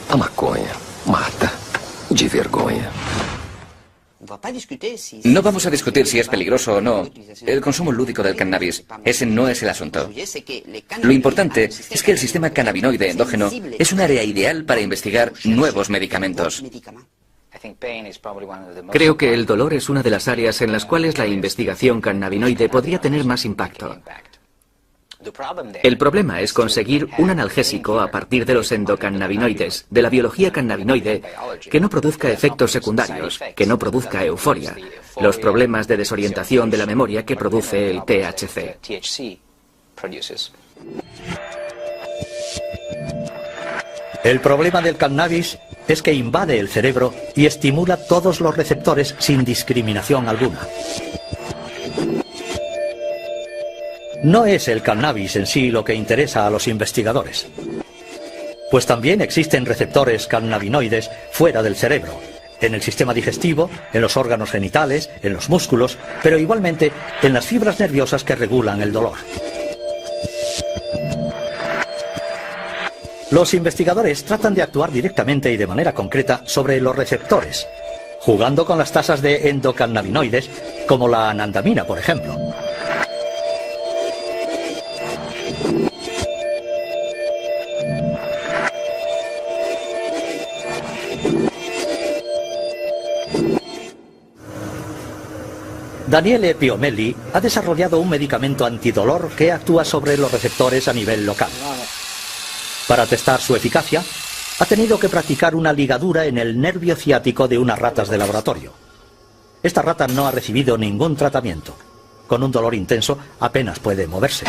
A maconha mata de vergonha. No vamos a discutir si es peligroso o no el consumo lúdico del cannabis. Ese no es el asunto. Lo importante es que el sistema cannabinoide endógeno es un área ideal para investigar nuevos medicamentos. Creo que el dolor es una de las áreas en las cuales la investigación cannabinoide podría tener más impacto. El problema es conseguir un analgésico a partir de los endocannabinoides, de la biología cannabinoide, que no produzca efectos secundarios, que no produzca euforia, los problemas de desorientación de la memoria que produce el THC. El problema del cannabis es que invade el cerebro y estimula todos los receptores sin discriminación alguna. No es el cannabis en sí lo que interesa a los investigadores, pues también existen receptores cannabinoides fuera del cerebro, en el sistema digestivo, en los órganos genitales, en los músculos, pero igualmente en las fibras nerviosas que regulan el dolor. Los investigadores tratan de actuar directamente y de manera concreta sobre los receptores, jugando con las tasas de endocannabinoides, como la anandamina, por ejemplo. Daniele Piomelli ha desarrollado un medicamento antidolor que actúa sobre los receptores a nivel local. Para testar su eficacia, ha tenido que practicar una ligadura en el nervio ciático de unas ratas de laboratorio. Esta rata no ha recibido ningún tratamiento. Con un dolor intenso, apenas puede moverse.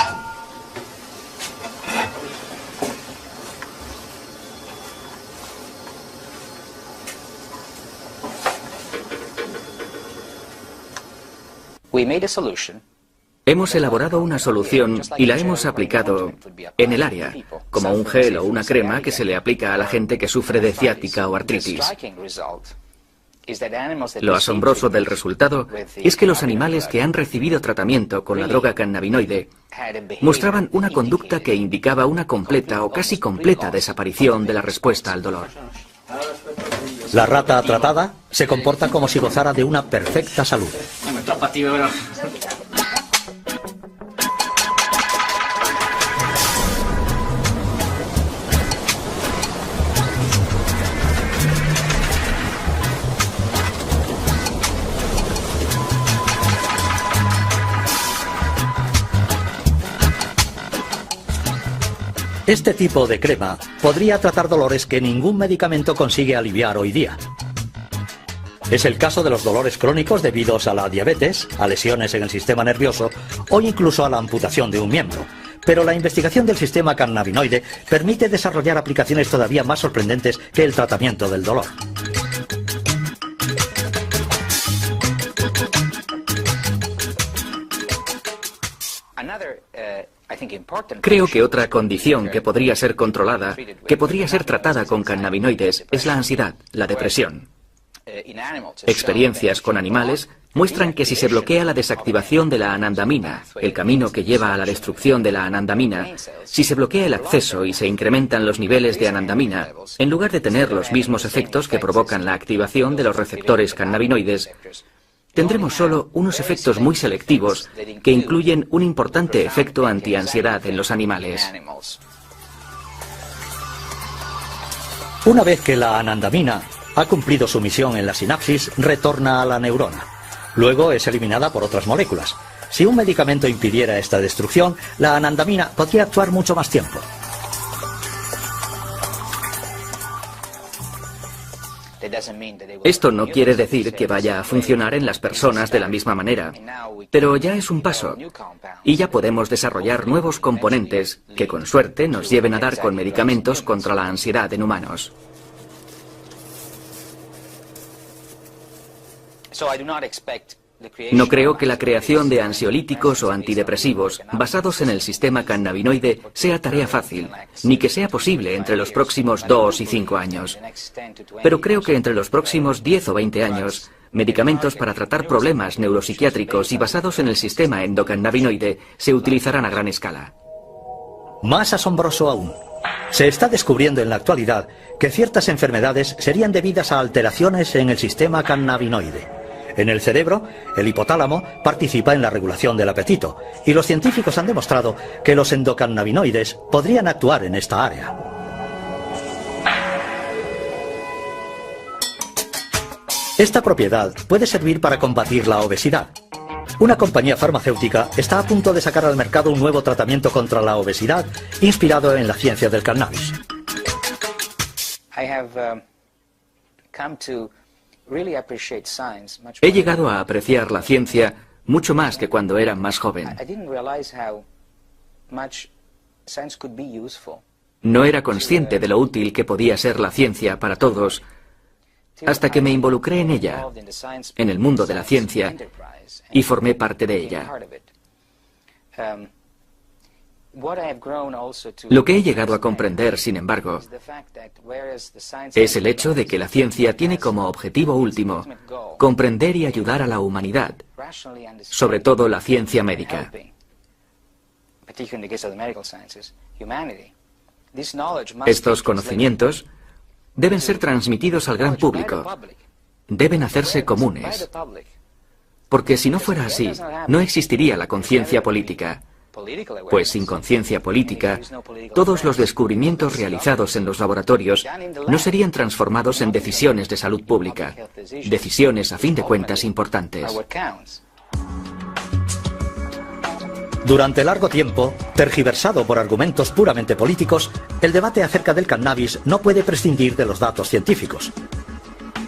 Hemos elaborado una solución y la hemos aplicado en el área, como un gel o una crema que se le aplica a la gente que sufre de ciática o artritis. Lo asombroso del resultado es que los animales que han recibido tratamiento con la droga cannabinoide mostraban una conducta que indicaba una completa o casi completa desaparición de la respuesta al dolor. La rata tratada se comporta como si gozara de una perfecta salud. Este tipo de crema podría tratar dolores que ningún medicamento consigue aliviar hoy día. Es el caso de los dolores crónicos debidos a la diabetes, a lesiones en el sistema nervioso o incluso a la amputación de un miembro. Pero la investigación del sistema cannabinoide permite desarrollar aplicaciones todavía más sorprendentes que el tratamiento del dolor. Creo que otra condición que podría ser controlada, que podría ser tratada con cannabinoides, es la ansiedad, la depresión. Experiencias con animales muestran que si se bloquea la desactivación de la anandamina, el camino que lleva a la destrucción de la anandamina, si se bloquea el acceso y se incrementan los niveles de anandamina, en lugar de tener los mismos efectos que provocan la activación de los receptores cannabinoides, tendremos solo unos efectos muy selectivos que incluyen un importante efecto antiansiedad en los animales. Una vez que la anandamina ha cumplido su misión en la sinapsis, retorna a la neurona. Luego es eliminada por otras moléculas. Si un medicamento impidiera esta destrucción, la anandamina podría actuar mucho más tiempo. Esto no quiere decir que vaya a funcionar en las personas de la misma manera, pero ya es un paso, y ya podemos desarrollar nuevos componentes que con suerte nos lleven a dar con medicamentos contra la ansiedad en humanos. No creo que la creación de ansiolíticos o antidepresivos basados en el sistema cannabinoide sea tarea fácil, ni que sea posible entre los próximos 2 y 5 años. Pero creo que entre los próximos 10 o 20 años, medicamentos para tratar problemas neuropsiquiátricos y basados en el sistema endocannabinoide se utilizarán a gran escala. Más asombroso aún, se está descubriendo en la actualidad que ciertas enfermedades serían debidas a alteraciones en el sistema cannabinoide. En el cerebro, el hipotálamo participa en la regulación del apetito, y los científicos han demostrado que los endocannabinoides podrían actuar en esta área. Esta propiedad puede servir para combatir la obesidad. Una compañía farmacéutica está a punto de sacar al mercado un nuevo tratamiento contra la obesidad inspirado en la ciencia del cannabis. He llegado a apreciar la ciencia mucho más que cuando era más joven. No era consciente de lo útil que podía ser la ciencia para todos hasta que me involucré en ella, en el mundo de la ciencia, y formé parte de ella. Lo que he llegado a comprender, sin embargo, es el hecho de que la ciencia tiene como objetivo último comprender y ayudar a la humanidad, sobre todo la ciencia médica. Estos conocimientos deben ser transmitidos al gran público, deben hacerse comunes, porque si no fuera así, no existiría la conciencia política. Pues sin conciencia política, todos los descubrimientos realizados en los laboratorios no serían transformados en decisiones de salud pública, decisiones a fin de cuentas importantes. Durante largo tiempo, tergiversado por argumentos puramente políticos, el debate acerca del cannabis no puede prescindir de los datos científicos.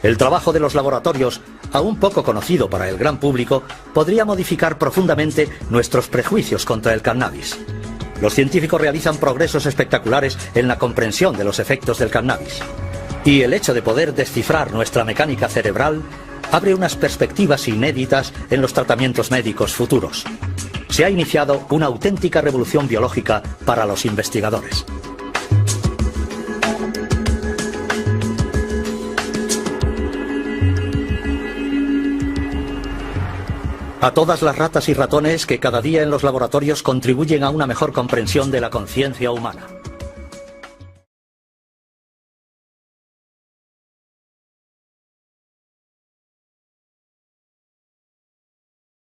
El trabajo de los laboratorios, aún poco conocido para el gran público, podría modificar profundamente nuestros prejuicios contra el cannabis. Los científicos realizan progresos espectaculares en la comprensión de los efectos del cannabis. Y el hecho de poder descifrar nuestra mecánica cerebral abre unas perspectivas inéditas en los tratamientos médicos futuros. Se ha iniciado una auténtica revolución biológica para los investigadores. A todas las ratas y ratones que cada día en los laboratorios contribuyen a una mejor comprensión de la conciencia humana.